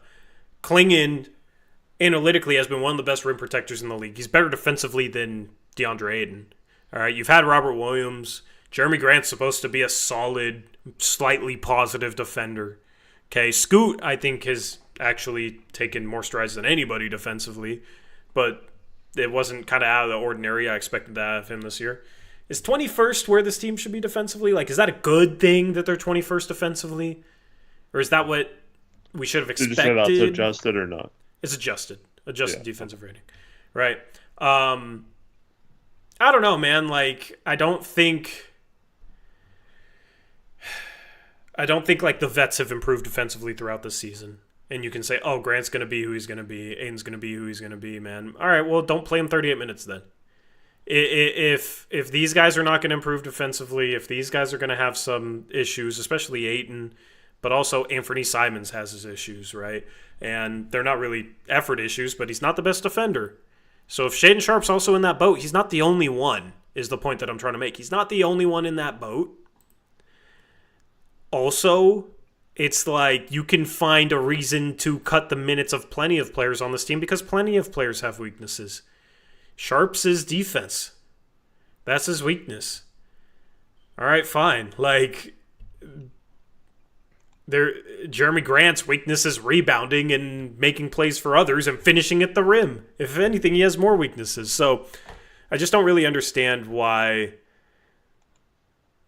S1: Klingon, analytically, has been one of the best rim protectors in the league. He's better defensively than DeAndre Ayton. All right, you've had Robert Williams. Jeremy Grant's supposed to be a solid, slightly positive defender. Okay, Scoot, I think, has actually taken more strides than anybody defensively. But it wasn't kind of out of the ordinary. I expected that out of him this year. Is 21st where this team should be defensively? Like, is that a good thing that they're 21st defensively? Or is that what we should have expected?
S2: Did you say that's adjusted or not?
S1: It's adjusted. Adjusted defensive rating. Right. I don't know, man. Like, I don't think like the vets have improved defensively throughout the season. And you can say, oh, Grant's going to be who he's going to be. Aiden's going to be who he's going to be, man. All right, well, don't play him 38 minutes then. If these guys are not going to improve defensively, if these guys are going to have some issues, especially Ayton, but also Anthony Simons has his issues, right? And they're not really effort issues, but he's not the best defender. So if Shaedon Sharpe's also in that boat, he's not the only one, is the point that I'm trying to make. He's not the only one in that boat. Also, it's like you can find a reason to cut the minutes of plenty of players on this team because plenty of players have weaknesses. Sharpe's his defense. That's his weakness. All right, fine. Like, Jeremy Grant's weakness is rebounding and making plays for others and finishing at the rim. If anything, he has more weaknesses. So I just don't really understand why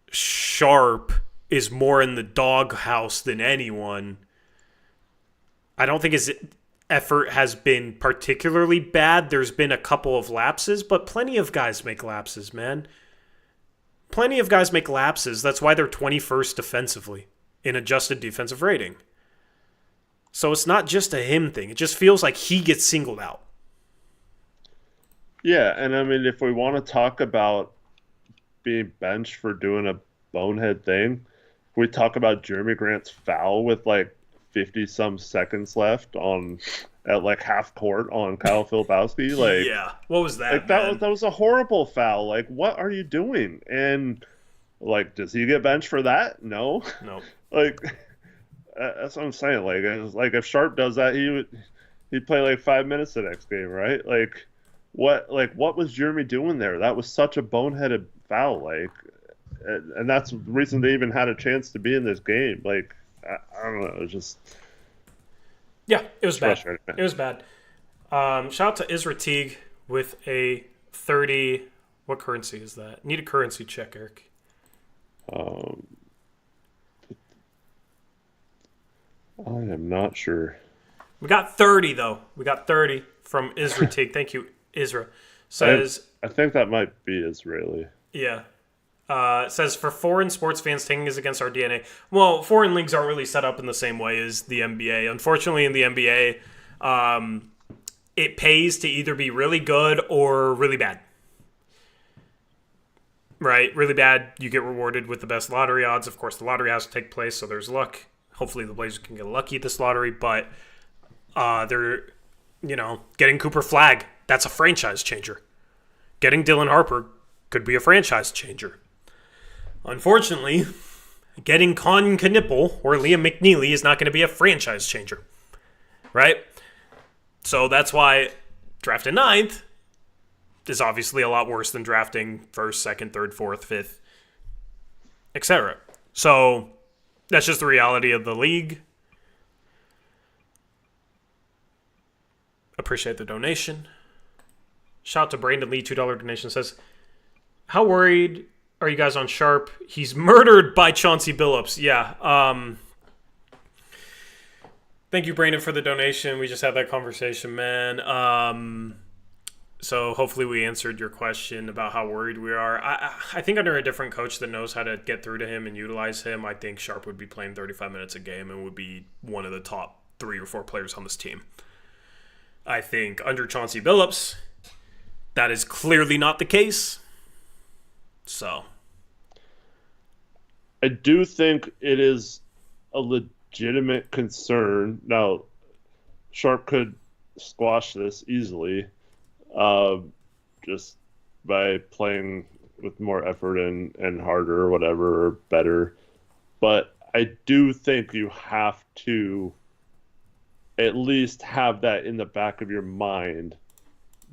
S1: Sharpe is more in the doghouse than anyone. I don't think his effort has been particularly bad. There's been a couple of lapses, but plenty of guys make lapses, man. Plenty of guys make lapses. That's why they're 21st defensively in adjusted defensive rating. So it's not just a him thing. It just feels like he gets singled out.
S2: Yeah, and I mean, if we want to talk about being benched for doing a bonehead thing, we talk about Jeremy Grant's foul with like 50-some seconds left at like half court on Kyle Filipowski. Like,
S1: yeah, what was that?
S2: Like that was a horrible foul. Like, what are you doing? And like, does he get benched for that? No. Like, that's what I'm saying. Like if Sharpe does that, he'd play like 5 minutes the next game, right? Like, what was Jeremy doing there? That was such a boneheaded foul. Like, and that's the reason they even had a chance to be in this game. Like, I don't know. It was just...
S1: Yeah, it was bad. It was bad. Shout out to Isra Teague with a 30... What currency is that? Need a currency check, Eric.
S2: I am not sure.
S1: We got 30, though. We got 30 from Isra Teague. Thank you, Isra. Says...
S2: I think that might be Israeli.
S1: Yeah. It says, for foreign sports fans, tanking is against our DNA. Well, foreign leagues aren't really set up in the same way as the NBA. Unfortunately, in the NBA, it pays to either be really good or really bad. Right? Really bad, you get rewarded with the best lottery odds. Of course, the lottery has to take place, so there's luck. Hopefully the Blazers can get lucky at this lottery, but they're, getting Cooper Flagg, that's a franchise changer. Getting Dylan Harper could be a franchise changer. Unfortunately, getting Con Knipple or Liam McNeely is not going to be a franchise changer. Right? So that's why drafting 9th is obviously a lot worse than drafting 1st, 2nd, 3rd, 4th, 5th, etc. So that's just the reality of the league. Appreciate the donation. Shout out to Brandon Lee, $2 donation. Says, how worried Are you guys on Sharpe? He's murdered by Chauncey Billups. Yeah. Thank you, Brandon, for the donation. We just had that conversation, man. So hopefully we answered your question about how worried we are. I think under a different coach that knows how to get through to him and utilize him, I think Sharpe would be playing 35 minutes a game and would be one of the top 3 or 4 players on this team. I think under Chauncey Billups, that is clearly not the case. So
S2: I do think it is a legitimate concern. Now, Sharpe could squash this easily, just by playing with more effort and harder or whatever, or better. But I do think you have to at least have that in the back of your mind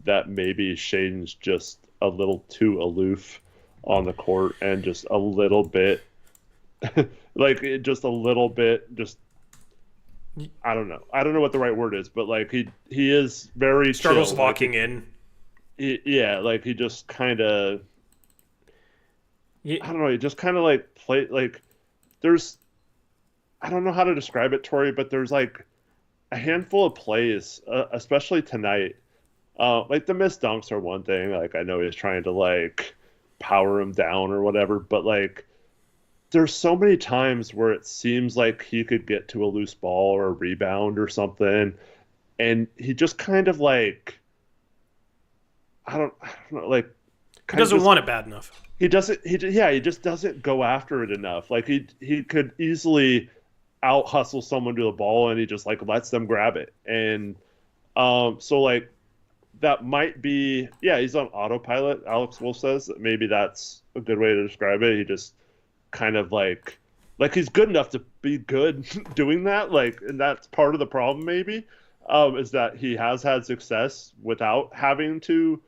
S2: that maybe Shaden's just a little too aloof on the court and just a little bit just a little bit I don't know what the right word is, but like he is very
S1: struggles
S2: chill.
S1: locking in.
S2: He just kind of I don't know, he just kind of like play like there's I don't know how to describe it, Tori, but there's like a handful of plays, especially tonight. Like the missed dunks are one thing. Like I know he's trying to like power him down or whatever, but like there's so many times where it seems like he could get to a loose ball or a rebound or something, and he just kind of like I don't know, like
S1: he doesn't want it bad enough.
S2: He just doesn't go after it enough. Like he could easily out hustle someone to the ball, and he just like lets them grab it. And so like that might be he's on autopilot. Alex Wolf says that maybe that's a good way to describe it. He just kind of like he's good enough to be good doing that. Like, and that's part of the problem maybe, is that he has had success without having to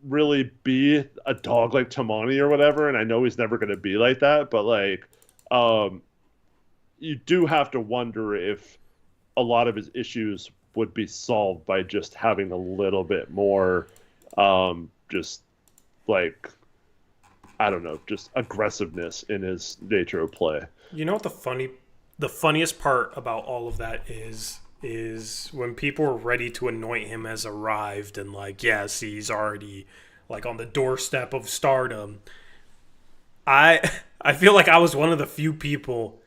S2: really be a dog like Tamani or whatever. And I know he's never going to be like that, but like, you do have to wonder if a lot of his issues would be solved by just having a little bit more, just like, I don't know, just aggressiveness in his nature of play.
S1: You know what the funniest part about all of that is when people are ready to anoint him as arrived and like, yes, he's already like on the doorstep of stardom. I feel like I was one of the few people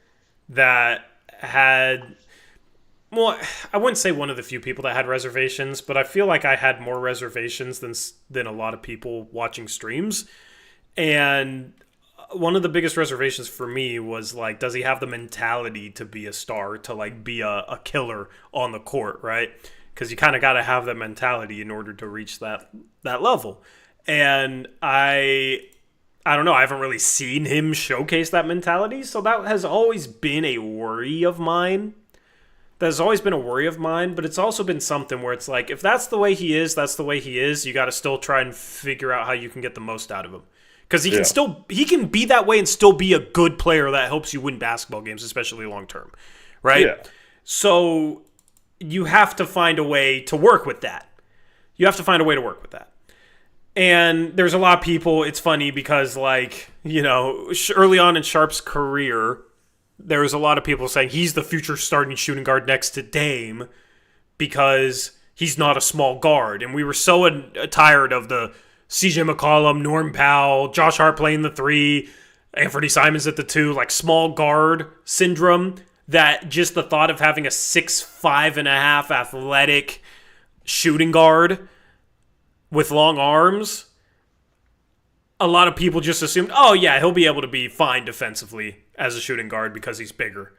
S1: that had, well, I wouldn't say one of the few people that had reservations, but I feel like I had more reservations than a lot of people watching streams. And one of the biggest reservations for me was like, does he have the mentality to be a star, to like be a killer on the court, right? Because you kind of got to have that mentality in order to reach that level. And I don't know, I haven't really seen him showcase that mentality, so that has always been a worry of mine. That's always been a worry of mine, but it's also been something where it's like, if that's the way he is, that's the way he is. You got to still try and figure out how you can get the most out of him. Because he can be that way and still be a good player that helps you win basketball games, especially long term, right?
S2: Yeah.
S1: So you have to find a way to work with that. And there's a lot of people, it's funny because like, you know, early on in Sharpe's career, there was a lot of people saying he's the future starting shooting guard next to Dame because he's not a small guard. And we were so tired of the CJ McCollum, Norm Powell, Josh Hart playing the 3, Anthony Simons at the 2, like small guard syndrome, that just the thought of having a 6'5.5" athletic shooting guard with long arms, a lot of people just assumed, oh yeah, he'll be able to be fine defensively as a shooting guard because he's bigger.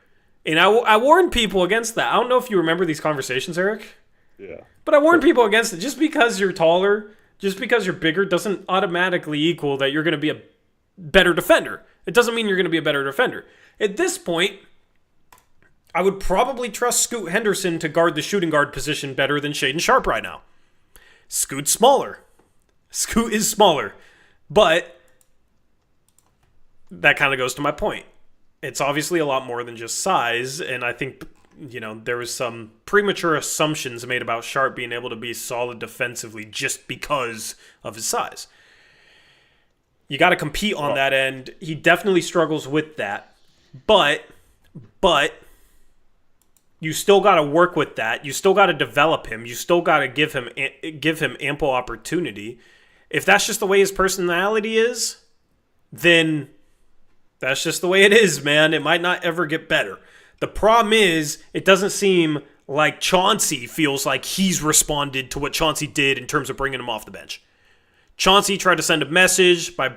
S1: And I warned people against that. I don't know if you remember these conversations, Eric.
S2: Yeah.
S1: But I warned people against it. Just because you're taller, just because you're bigger, doesn't automatically equal that you're going to be a better defender. It doesn't mean you're going to be a better defender. At this point, I would probably trust Scoot Henderson to guard the shooting guard position better than Shaden Sharpe right now. Scoot's smaller. Scoot is smaller. But that kind of goes to my point. It's obviously a lot more than just size, and I think, you know, there was some premature assumptions made about Sharpe being able to be solid defensively just because of his size. You got to compete on that end. He definitely struggles with that. But you still got to work with that. You still got to develop him. You still got to give him ample opportunity. If that's just the way his personality is, then that's just the way it is, man. It might not ever get better. The problem is, it doesn't seem like Chauncey feels like he's responded to what Chauncey did in terms of bringing him off the bench. Chauncey tried to send a message by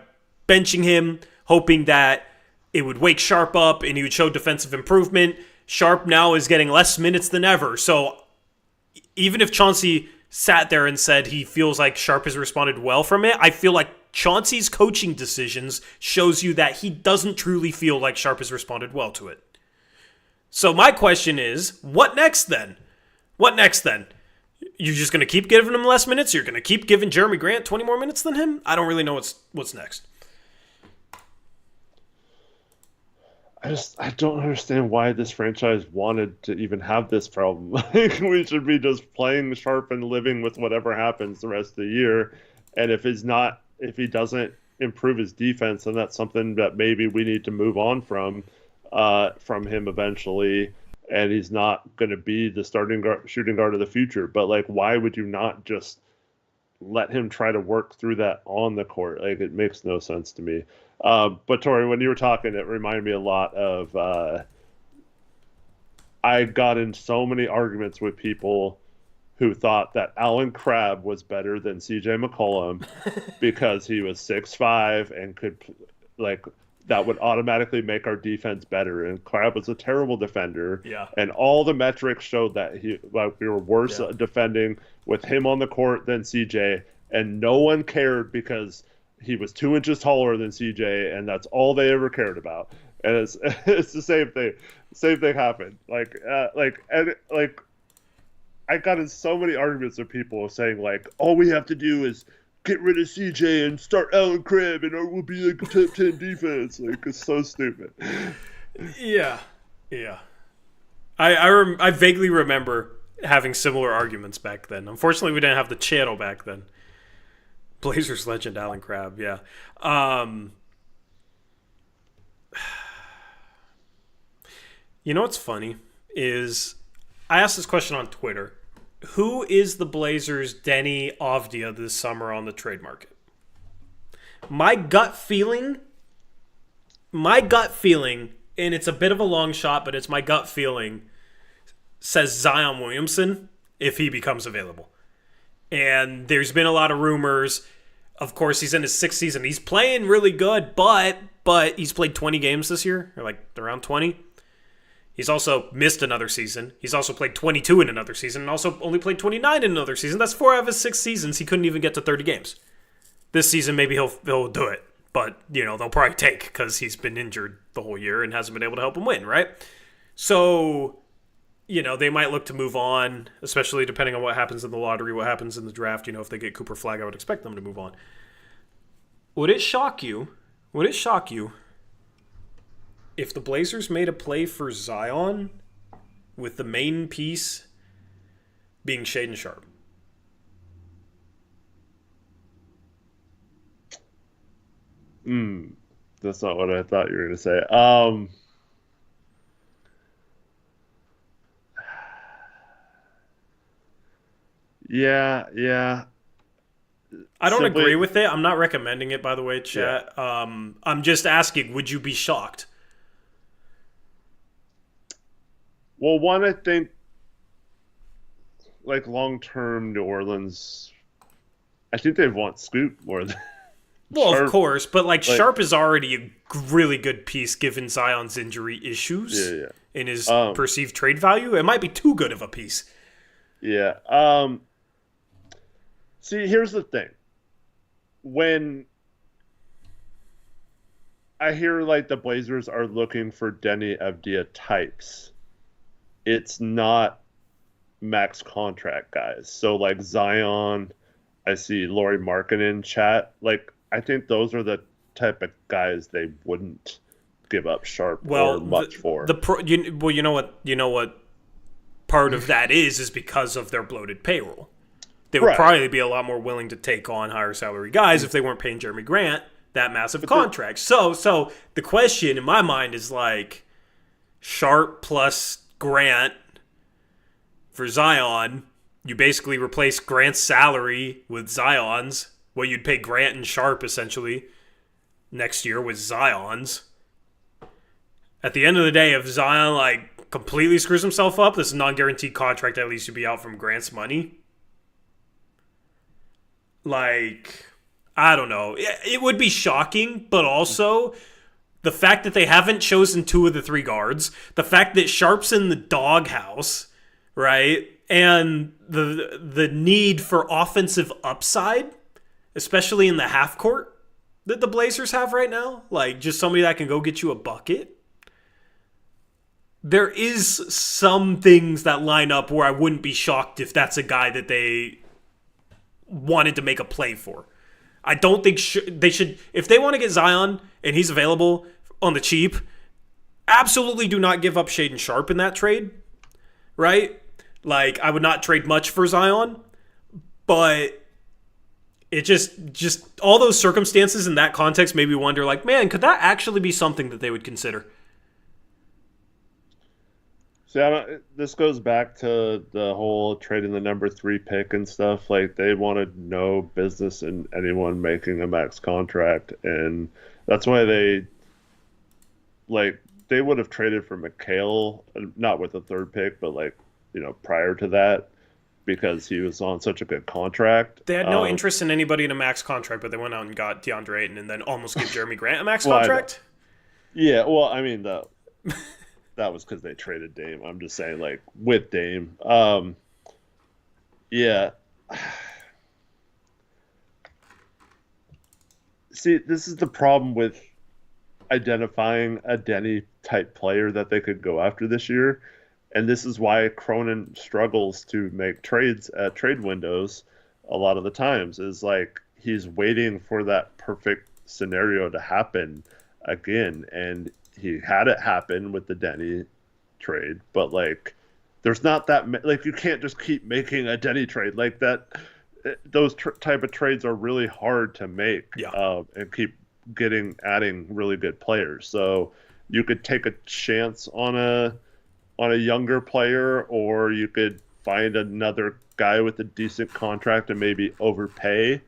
S1: benching him, hoping that it would wake Sharpe up and he would show defensive improvement. Sharpe now is getting less minutes than ever. So even if Chauncey sat there and said he feels like Sharpe has responded well from it, I feel like Chauncey's coaching decisions shows you that he doesn't truly feel like Sharpe has responded well to it. So my question is, what next then? What next then? You're just going to keep giving him less minutes? You're going to keep giving Jeremy Grant 20 more minutes than him? I don't really know what's next.
S2: I don't understand why this franchise wanted to even have this problem. Like, we should be just playing Sharpe and living with whatever happens the rest of the year. And if he doesn't improve his defense, then that's something that maybe we need to move on from him eventually. And he's not going to be the shooting guard of the future. But like, why would you not just let him try to work through that on the court? Like, it makes no sense to me. But Tori, when you were talking, it reminded me a lot of I got in so many arguments with people who thought that Alan Crabb was better than CJ McCollum because he was 6'5" and could that would automatically make our defense better. And Crabb was a terrible defender.
S1: Yeah. And
S2: all the metrics showed that we were worse defending with him on the court than CJ, and no one cared because he was 2 inches taller than CJ, and that's all they ever cared about. And it's the same thing. Same thing happened. I got in so many arguments with people saying like, all we have to do is get rid of CJ and start Alan Crabb, and we'll be like a top 10 defense. Like, it's so stupid.
S1: Yeah. I vaguely remember having similar arguments back then. Unfortunately, we didn't have the channel back then. Blazers legend Alan Crabb, yeah. You know what's funny is I asked this question on Twitter. Who is the Blazers' Denny Avdia this summer on the trade market? My gut feeling, and it's a bit of a long shot, but it's my gut feeling, says Zion Williamson if he becomes available. And there's been a lot of rumors. Of course, he's in his 6th season. He's playing really good, but he's played 20 games this year, or like around 20. He's also missed another season. He's also played 22 in another season and also only played 29 in another season. That's 4 out of his 6 seasons. He couldn't even get to 30 games. This season, maybe he'll do it. But, they'll probably take because he's been injured the whole year and hasn't been able to help him win, right? So, they might look to move on, especially depending on what happens in the lottery, what happens in the draft. If they get Cooper Flagg, I would expect them to move on. Would it shock you if the Blazers made a play for Zion with the main piece being Shaedon Sharpe?
S2: That's not what I thought you were going to say. Yeah.
S1: I don't agree with it. I'm not recommending it, by the way, chat. Yeah. I'm just asking, would you be shocked?
S2: Well, one, I think, like, long-term New Orleans, I think they want Scoot more than
S1: Well,
S2: Sharpe.
S1: Of course, but, Sharpe is already a really good piece given Zion's injury issues in his perceived trade value. It might be too good of a piece.
S2: Yeah. See, here's the thing. When I hear, the Blazers are looking for Denny Avdia types, it's not max contract guys. So, Zion, I see Lauri Markkanen chat. I think those are the type of guys they wouldn't give up Sharpe or much for.
S1: You know what part of that is because of their bloated payroll. They would probably be a lot more willing to take on higher salary guys if they weren't paying Jeremy Grant that massive contract. So the question in my mind is like Sharpe plus Grant for Zion. You basically replace Grant's salary with Zion's. What you'd pay Grant and Sharpe essentially next year with Zion's. At the end of the day, if Zion like completely screws himself up, this non-guaranteed contract at least would be out from Grant's money. Like, I don't know. It would be shocking, but also the fact that they haven't chosen 2 of the 3 guards, the fact that Sharpe's in the doghouse, right? And the need for offensive upside, especially in the half court that the Blazers have right now, like just somebody that can go get you a bucket. There is some things that line up where I wouldn't be shocked if that's a guy that they wanted to make a play for. I don't think they should, if they want to get Zion and he's available on the cheap, absolutely do not give up Shaedon Sharpe in that trade, right? Like, I would not trade much for Zion, but it just all those circumstances in that context made me wonder, like, man, could that actually be something that they would consider?
S2: So this goes back to the whole trading the number 3 pick and stuff. Like, they wanted no business in anyone making a max contract, and that's why they would have traded for McHale, not with the 3rd pick, but prior to that, because he was on such a good contract.
S1: They had no interest in anybody in a max contract, but they went out and got DeAndre Ayton and then almost gave Jeremy Grant a max contract.
S2: Yeah, well, I mean, that was because they traded Dame. I'm just saying, like, with Dame. Yeah. See, this is the problem with identifying a Denny-type player that they could go after this year. And this is why Cronin struggles to make trades at trade windows a lot of the times, is like he's waiting for that perfect scenario to happen again. And he had it happen with the Denny trade, but like there's not that like you can't just keep making a Denny trade like that. Those type of trades are really hard to make, and keep adding really good players. So you could take a chance on a younger player, or you could find another guy with a decent contract and maybe overpay.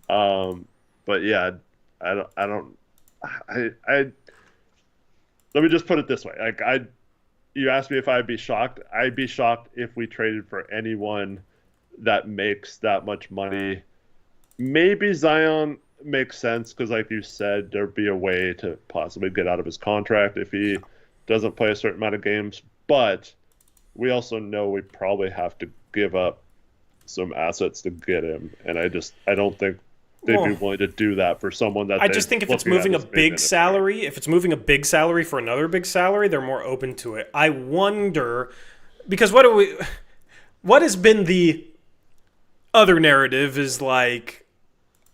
S2: But yeah, I don't. Let me just put it this way. Like, you asked me if I'd be shocked. I'd be shocked if we traded for anyone that makes that much money. Maybe Zion makes sense because, like you said, there'd be a way to possibly get out of his contract if he doesn't play a certain amount of games. But we also know we probably have to give up some assets to get him. And I don't think they'd be willing to do that for someone that
S1: I just think if it's moving a big salary, if it's moving a big salary for another big salary, they're more open to it. I wonder, because what has been the other narrative is like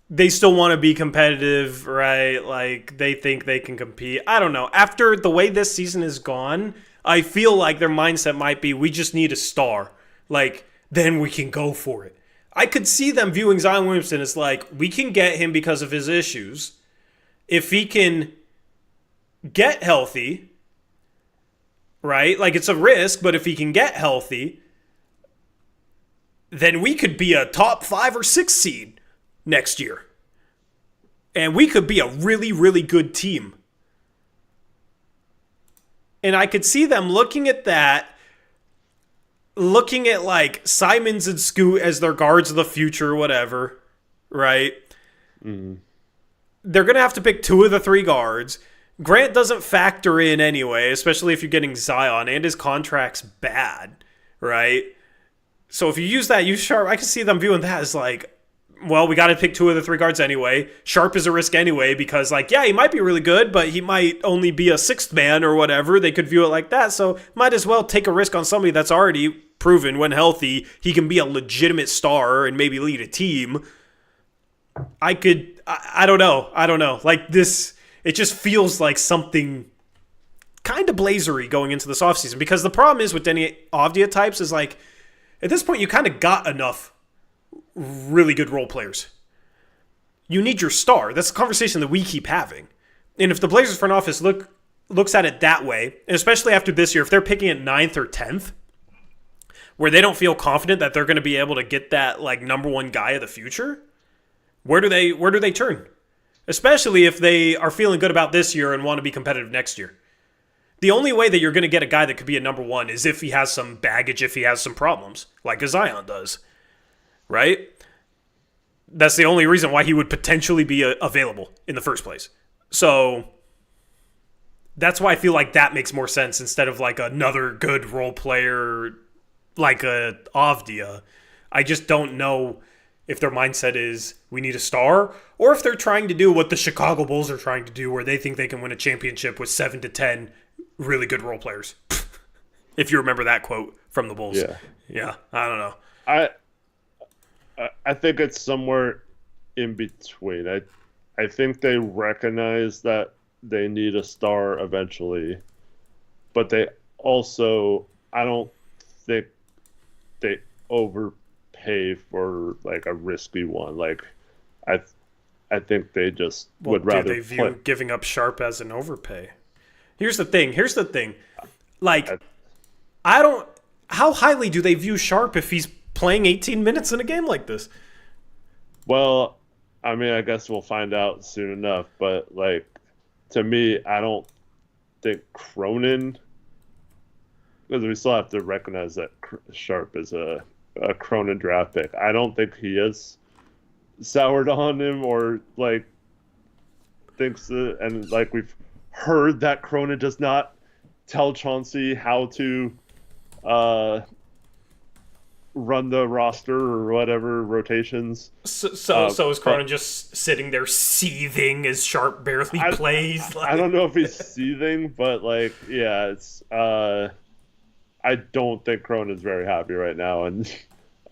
S1: they still want to be competitive, right? Like they think they can compete. I don't know. After the way this season is gone, I feel like their mindset might be we just need a star. Like then we can go for it. I could see them viewing Zion Williamson as like, we can get him because of his issues. If he can get healthy, right? Like, it's a risk, but if he can get healthy, then we could be a top 5 or 6 seed next year. And we could be a really, really good team. And I could see them looking at that, looking at like Simons and Scoot as their guards of the future, whatever, right? Mm-hmm. They're going to have to pick 2 of the 3 guards. Grant doesn't factor in anyway, especially if you're getting Zion, and his contract's bad, right? So if you use Sharpe, I can see them viewing that as like, well, we got to pick 2 of the 3 guards anyway. Sharpe is a risk anyway because, like, yeah, he might be really good, but he might only be a 6th man or whatever. They could view it like that. So might as well take a risk on somebody that's already proven when healthy he can be a legitimate star and maybe lead a team. I don't know. Like this, it just feels like something kind of blazery going into this offseason because the problem is with Denny Avdija types is like, at this point you kind of got enough really good role players. You need your star. That's the conversation that we keep having. And if the Blazers front office looks at it that way, and especially after this year, if they're picking at 9th or 10th, where they don't feel confident that they're going to be able to get that like number one guy of the future, where do they turn? Especially if they are feeling good about this year and want to be competitive next year. The only way that you're going to get a guy that could be a number one is if he has some baggage, if he has some problems, like a Zion does, right? That's the only reason why he would potentially be available in the first place. So that's why I feel like that makes more sense instead of like another good role player like a Avdia. I just don't know if their mindset is we need a star, or if they're trying to do what the Chicago Bulls are trying to do, where they think they can win a championship with 7 to 10 really good role players. If you remember that quote from the Bulls. Yeah, I don't know.
S2: I think it's somewhere in between. I think they recognize that they need a star eventually, but they also, I don't think they overpay for like a risky one. Like I think they just would rather
S1: do they view giving up Sharpe as an overpay? Here's the thing. Like, how highly do they view Sharpe if he's playing 18 minutes in a game like this?
S2: Well, I mean, I guess we'll find out soon enough. But, like, to me, I don't think Cronin, because we still have to recognize that Sharpe is a Cronin draft pick. I don't think he is soured on him or, like, thinks that, and, like, we've heard that Cronin does not tell Chauncey how to run the roster or whatever rotations.
S1: So is Cronin just sitting there seething as Sharpe barely plays?
S2: I don't know if he's seething, but like, yeah, it's. I don't think Cronin's very happy right now, and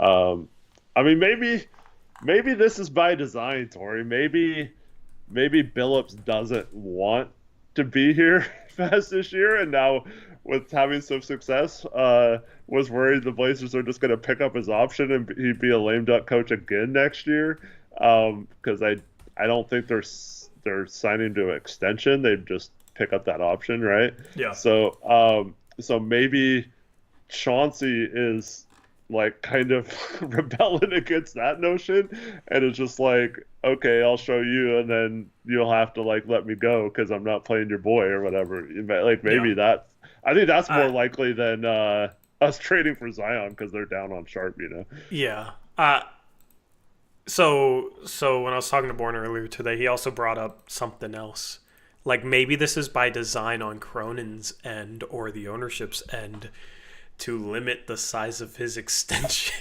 S2: I mean, maybe this is by design, Tori. Maybe Billups doesn't want to be here fast this year, and now with having some success, was worried the Blazers are just going to pick up his option and he'd be a lame duck coach again next year. Because I don't think they're signing to an extension; they'd just pick up that option, right?
S1: Yeah.
S2: So maybe Chauncey is like kind of rebelling against that notion, and it's just like, okay, I'll show you, and then you'll have to like let me go because I'm not playing your boy or whatever. Like maybe that. I think that's more likely than us trading for Zion because they're down on Sharpe, you know.
S1: Yeah. So when I was talking to Born earlier today, he also brought up something else. Like maybe this is by design on Cronin's end or the ownership's end to limit the size of his extension.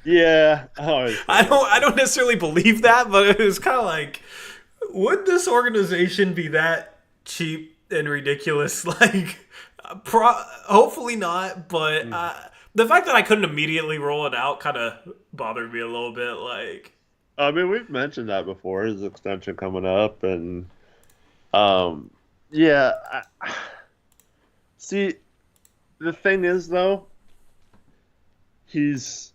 S2: Yeah.
S1: I don't necessarily believe that, but it was kind of like, would this organization be that cheap and ridiculous? Like, hopefully not, but the fact that I couldn't immediately roll it out kind of bothered me a little bit. Like,
S2: I mean, we've mentioned that before, his extension coming up, and yeah. See, the thing is, though, if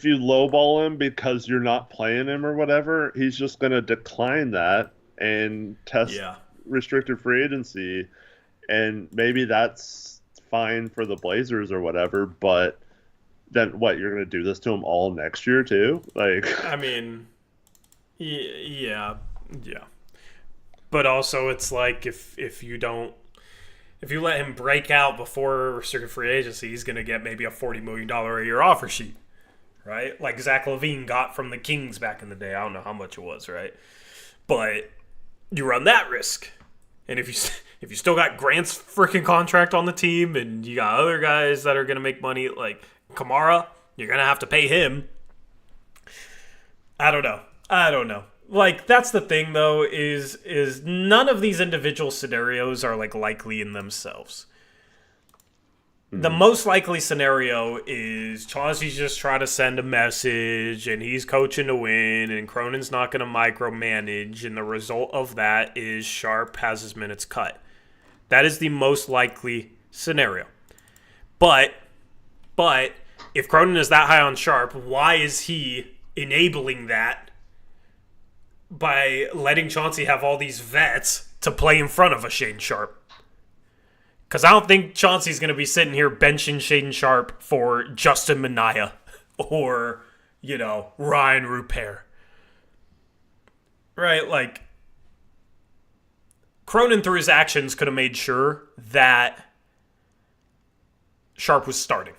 S2: you lowball him because you're not playing him or whatever, he's just going to decline that and test restricted free agency. And maybe that's fine for the Blazers or whatever, but then what, you're going to do this to him all next year too? Like,
S1: I mean, yeah. But also it's like if you let him break out before restricted free agency, he's going to get maybe a $40 million a year offer sheet, right? Like Zach LaVine got from the Kings back in the day. I don't know how much it was, right? But you run that risk. And if you still got Grant's freaking contract on the team and you got other guys that are going to make money, like Kamara, you're going to have to pay him. I don't know. Like, that's the thing, though, is none of these individual scenarios are, like, likely in themselves. The most likely scenario is Chauncey's just trying to send a message, and he's coaching to win, and Cronin's not going to micromanage, and the result of that is Sharpe has his minutes cut. That is the most likely scenario. But if Cronin is that high on Sharpe, why is he enabling that by letting Chauncey have all these vets to play in front of a Shaden Sharpe. Because I don't think Chauncey's going to be sitting here benching Shaden Sharpe for Justin Minaya or, Ryan Rupert. Right? Like, Cronin, through his actions, could have made sure that Sharpe was starting.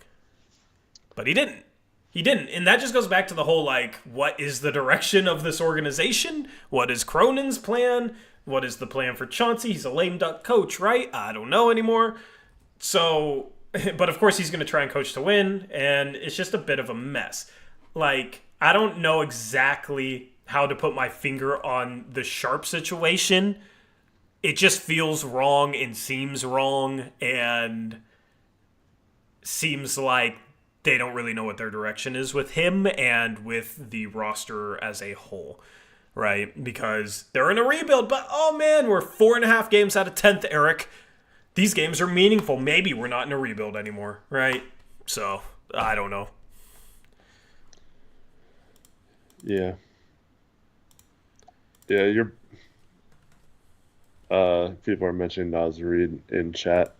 S1: But he didn't. He didn't. And that just goes back to the whole, what is the direction of this organization? What is Cronin's plan? What is the plan for Chauncey? He's a lame duck coach, right? I don't know anymore. So, but of course he's going to try and coach to win, and it's just a bit of a mess. I don't know exactly how to put my finger on the Sharpe situation. It just feels wrong and seems wrong, and seems like they don't really know what their direction is with him and with the roster as a whole. Right? Because they're in a rebuild, but oh man, we're 4.5 games out of 10th, Eric. These games are meaningful. Maybe we're not in a rebuild anymore, right? So, I don't know.
S2: Yeah. Yeah, people are mentioning Naz Reid in chat.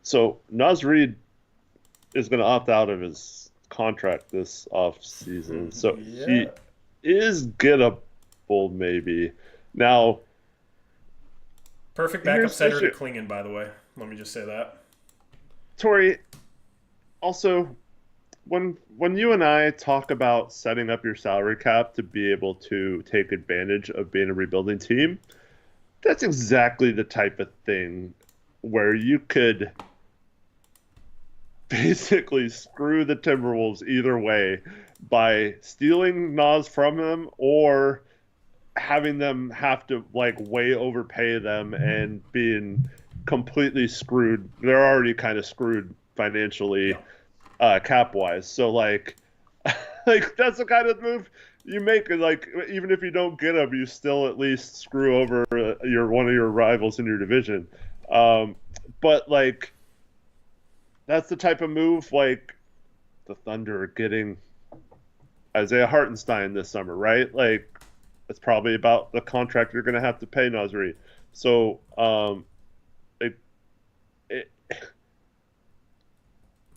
S2: So Naz Reid is going to opt out of his contract this off season. So he is gettable, maybe. Now,
S1: perfect backup center to Klingon, by the way. Let me just say that.
S2: Tori, also, when you and I talk about setting up your salary cap to be able to take advantage of being a rebuilding team, that's exactly the type of thing where you could basically screw the Timberwolves either way by stealing Nas from them or having them have to way overpay them and being completely screwed. They're already kind of screwed financially, cap wise. So that's the kind of move you make. Even if you don't get them, you still at least screw over one of your rivals in your division. But that's the type of move the Thunder are getting Isaiah Hartenstein this summer, right? It's probably about the contract you're going to have to pay Naz Reid. So,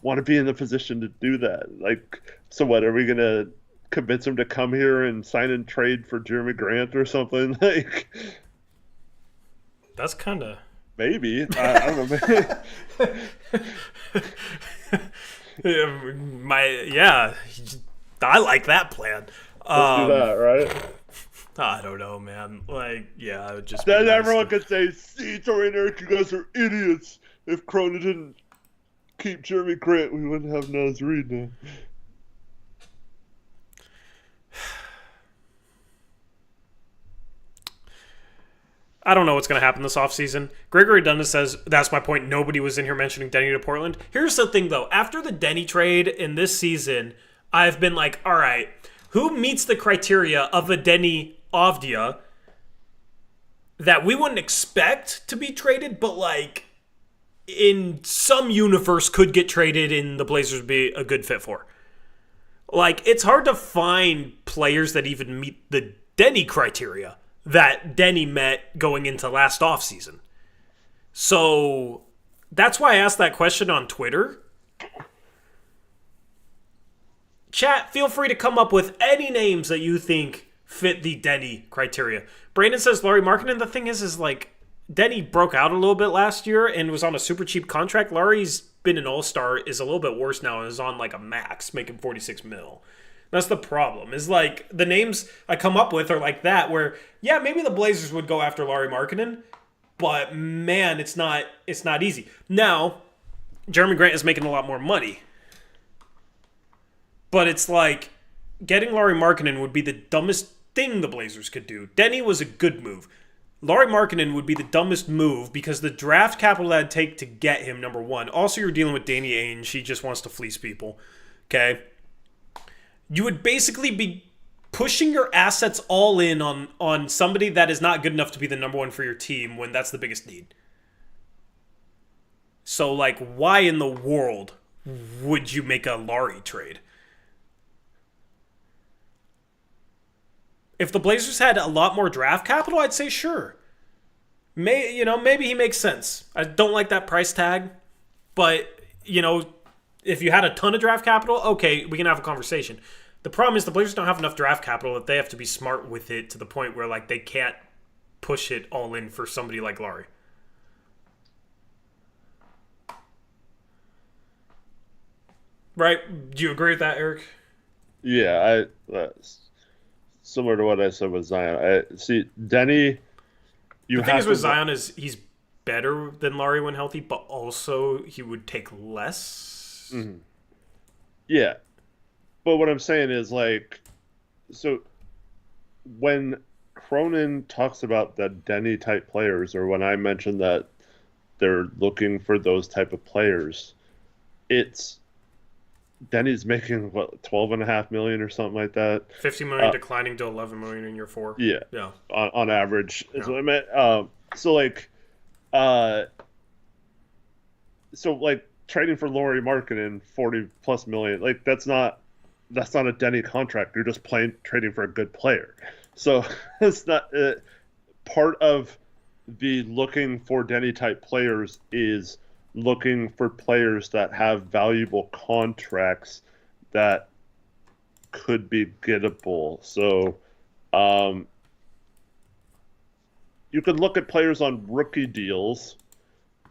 S2: want to be in the position to do that. So what, are we going to convince him to come here and sign and trade for Jeremy Grant or something?
S1: That's kind of...
S2: Maybe. I don't know.
S1: I like that plan.
S2: Let's do that, right?
S1: I don't know, man. I would just...
S2: Then everyone could say, see, Tori and Eric, you guys are idiots. If Cronin didn't keep Jeremy Grant, we wouldn't have Naz Reid now.
S1: I don't know what's going to happen this offseason. Gregory Dundas says, that's my point. Nobody was in here mentioning Denny to Portland. Here's the thing, though. After the Denny trade in this season, I've been like, all right, who meets the criteria of a Denny Avdia that we wouldn't expect to be traded, but in some universe could get traded and the Blazers would be a good fit for? It's hard to find players that even meet the Denny criteria that Denny met going into last offseason. So that's why I asked that question on Twitter. Chat, feel free to come up with any names that you think fit the Denny criteria. Brandon says Lauri Markkanen. The thing is Denny broke out a little bit last year and was on a super cheap contract. Lauri's been an all-star, is a little bit worse now, and is on a max, making $46 million. That's the problem. Is the names I come up with are that, where maybe the Blazers would go after Lauri Markkanen, but man, it's not easy. Now, Jeremy Grant is making a lot more money, but it's getting Lauri Markkanen would be the dumbest thing the Blazers could do. Denny was a good move. Lauri Markkanen would be the dumbest move because the draft capital that'd take to get him, number one. Also, you're dealing with Danny Ainge. She just wants to fleece people. Okay? You would basically be pushing your assets all in on somebody that is not good enough to be the number one for your team when that's the biggest need. So, why in the world would you make a Lauri trade? If the Blazers had a lot more draft capital, I'd say sure. Maybe he makes sense. I don't like that price tag, but if you had a ton of draft capital, okay, we can have a conversation. The problem is the Blazers don't have enough draft capital that they have to be smart with it to the point where like they can't push it all in for somebody like Laurie. Right? Do you agree with that, Eric?
S2: Yeah, similar to what I said with Zion. I see Denny.
S1: The thing is with Zion is he's better than Laurie when healthy, but also he would take less.
S2: Mm-hmm. Yeah, but what I'm saying is like, so when Cronin talks about the Denny type players, or when I mentioned that they're looking for those type of players, it's Denny's making what, 12.5 million or something like that.
S1: 50 million declining to 11 million in year 4.
S2: Yeah,
S1: yeah.
S2: On average is what I meant. So like trading for Lauri Markkanen 40+ million, like that's not a Denny contract. You're just trading for a good player. So it's not part of the looking for Denny type players is looking for players that have valuable contracts that could be gettable. So you could look at players on rookie deals,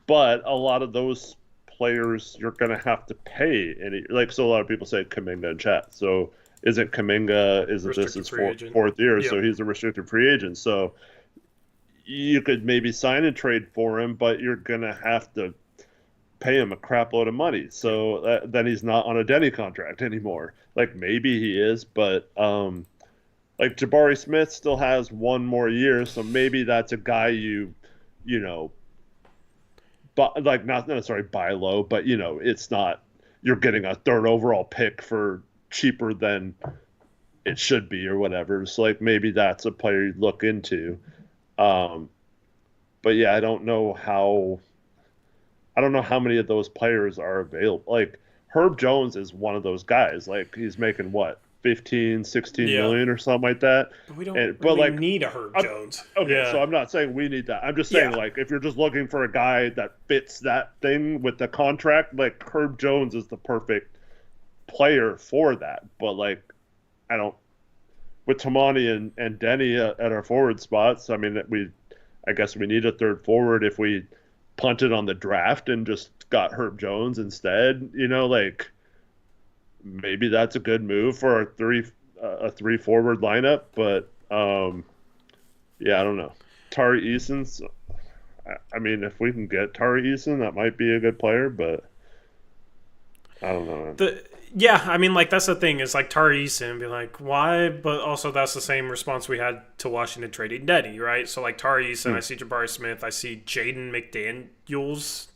S2: but a lot of those players you're going to have to pay. So a lot of people say Kuminga in chat. So isn't this his fourth year? Yep. So he's a restricted free agent. So you could maybe sign and trade for him, but you're going to have to pay him a crap load of money. So then he's not on a Denny contract anymore. Like maybe he is, but like Jabari Smith still has one more year, so maybe that's a guy but like not necessarily buy low, but it's not you're getting a third overall pick for cheaper than it should be or whatever. So like maybe that's a player you look into. But yeah, I don't know how many of those players are available. Like Herb Jones is one of those guys. Like he's making what, 15, 16 million or something like that.
S1: But we don't need a Herb Jones.
S2: Okay, so I'm not saying we need that. I'm just saying like if you're just looking for a guy that fits that thing with the contract, like Herb Jones is the perfect player for that. But like with Tamani and Denny at our forward spots, I mean I guess we need a third forward if we punted on the draft and just got Herb Jones instead, like maybe that's a good move for a three forward lineup, but yeah, I don't know. Tari Eason's, I mean, if we can get Tari Eason, that might be a good player, but I don't know.
S1: Yeah, I mean, like, that's the thing. Is like Tari Eason, be like, why? But also, that's the same response we had to Washington trading Denny, right? So, like, Tari Eason, I see Jabari Smith, I see Jaden McDaniels.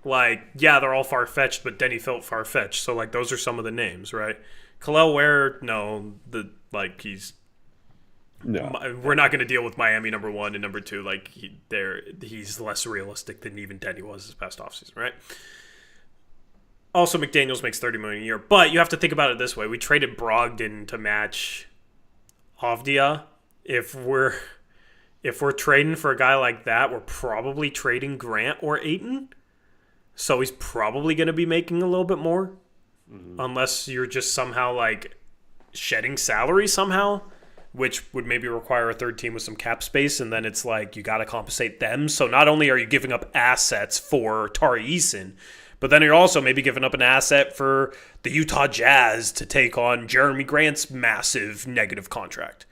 S1: Like, yeah, they're all far-fetched, but Denny felt far-fetched. So, like, those are some of the names, right? Khalil Ware, no. He's... No. We're not going to deal with Miami number 1 and number 2. Like, he's less realistic than even Denny was this past offseason, right? Also, McDaniels makes $30 million a year, but you have to think about it this way: we traded Brogdon to match Avdia. If we're trading for a guy like that, we're probably trading Grant or Ayton. So he's probably going to be making a little bit more, unless you're just somehow like shedding salary somehow, which would maybe require a third team with some cap space, and then it's like you got to compensate them. So not only are you giving up assets for Tari Eason, but then you're also maybe giving up an asset for the Utah Jazz to take on Jeremy Grant's massive negative contract.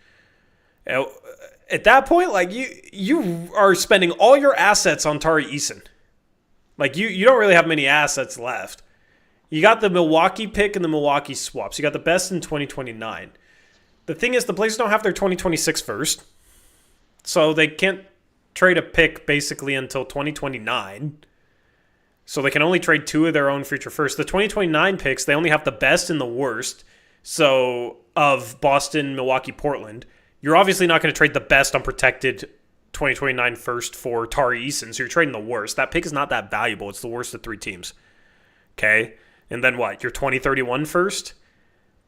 S1: At that point, like you are spending all your assets on Tari Eason. Like you don't really have many assets left. You got the Milwaukee pick and the Milwaukee swaps. You got the best in 2029. The thing is, the Blazers don't have their 2026 first, so they can't trade a pick basically until 2029. So they can only trade 2 of their own future first. The 2029 picks, they only have the best and the worst. So of Boston, Milwaukee, Portland. You're obviously not going to trade the best unprotected 2029 first for Tari Eason. So you're trading the worst. That pick is not that valuable. It's the worst of 3 teams. Okay? And then what? Your 2031 first?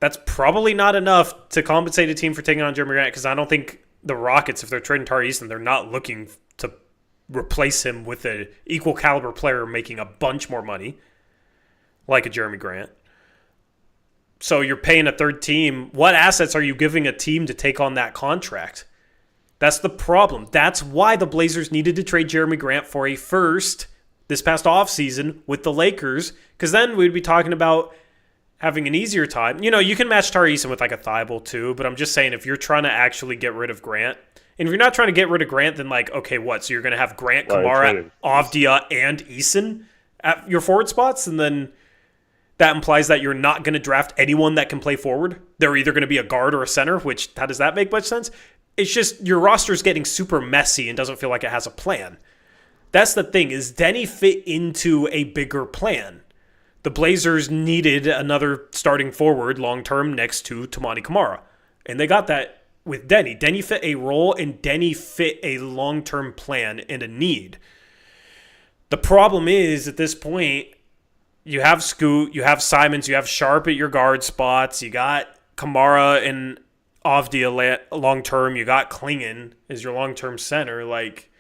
S1: That's probably not enough to compensate a team for taking on Jeremy Grant, because I don't think the Rockets, if they're trading Tari Eason, they're not looking to replace him with an equal caliber player making a bunch more money, like a Jeremy Grant. So you're paying a third team. What assets are you giving a team to take on that contract? That's the problem. That's why the Blazers needed to trade Jeremy Grant for a first this past offseason with the Lakers, because then we'd be talking about having an easier time. You know, you can match Tari Eason with like a Thibault too, but I'm just saying if you're trying to actually get rid of Grant, and if you're not trying to get rid of Grant, then like, okay, what? So you're going to have Grant, Kamara, Avdia, and Eason at your forward spots, and then that implies that you're not going to draft anyone that can play forward. They're either going to be a guard or a center, which, how does that make much sense? It's just your roster's getting super messy and doesn't feel like it has a plan. That's the thing, is Denny fit into a bigger plan. The Blazers needed another starting forward long-term next to Toumani Camara, and they got that with Denny. Denny fit a role, and Denny fit a long-term plan and a need. The problem is, at this point, you have Scoot, you have Simons, you have Sharpe at your guard spots, you got Kamara and Avdia long-term, you got Klingon as your long-term center. Like,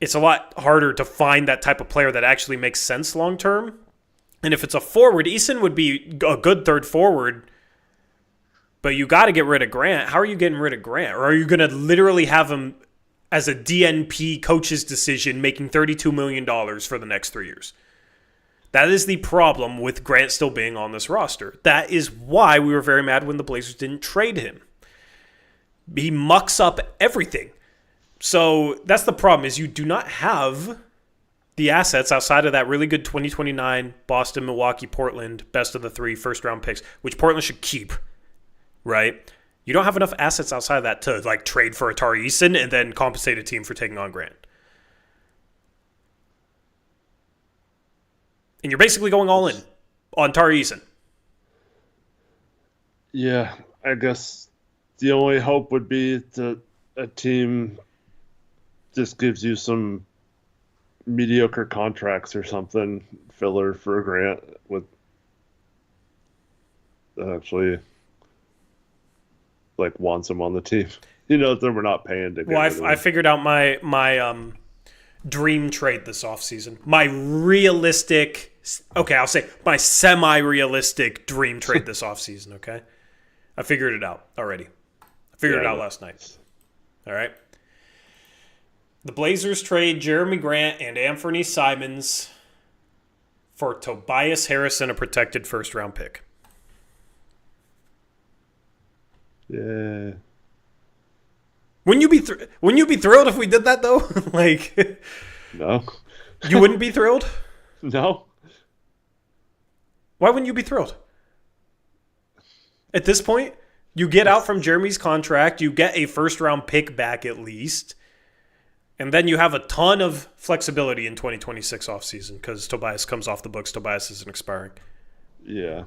S1: it's a lot harder to find that type of player that actually makes sense long-term. And if it's a forward, Eason would be a good third forward, but you got to get rid of Grant. How are you getting rid of Grant? Or are you going to literally have him as a DNP coach's decision making $32 million for the next 3 years? That is the problem with Grant still being on this roster. That is why we were very mad when the Blazers didn't trade him. He mucks up everything. So that's the problem, is you do not have the assets outside of that really good 2029 Boston, Milwaukee, Portland, best of the 3 first-round picks, which Portland should keep, right? You don't have enough assets outside of that to like trade for a Tari Eason and then compensate a team for taking on Grant. And you're basically going all in on Tari Eason.
S2: Yeah, I guess the only hope would be that a team just gives you some mediocre contracts or something, filler for a Grant with actually like wants him on the team. You know, that we're not paying to get
S1: Well, I figured out my dream trade this offseason. My realistic, okay, I'll say my semi-realistic dream trade this offseason, okay? I figured it out already. I figured it out last night. All right? The Blazers trade Jeremy Grant and Anthony Simons for Tobias Harris and a protected first-round pick.
S2: Yeah.
S1: Wouldn't you be thrilled if we did that though? Like,
S2: no.
S1: You wouldn't be thrilled?
S2: No.
S1: Why wouldn't you be thrilled? At this point, you get out from Jeremy's contract, you get a first-round pick back at least, and then you have a ton of flexibility in 2026 offseason because Tobias comes off the books. Tobias isn't expiring.
S2: Yeah.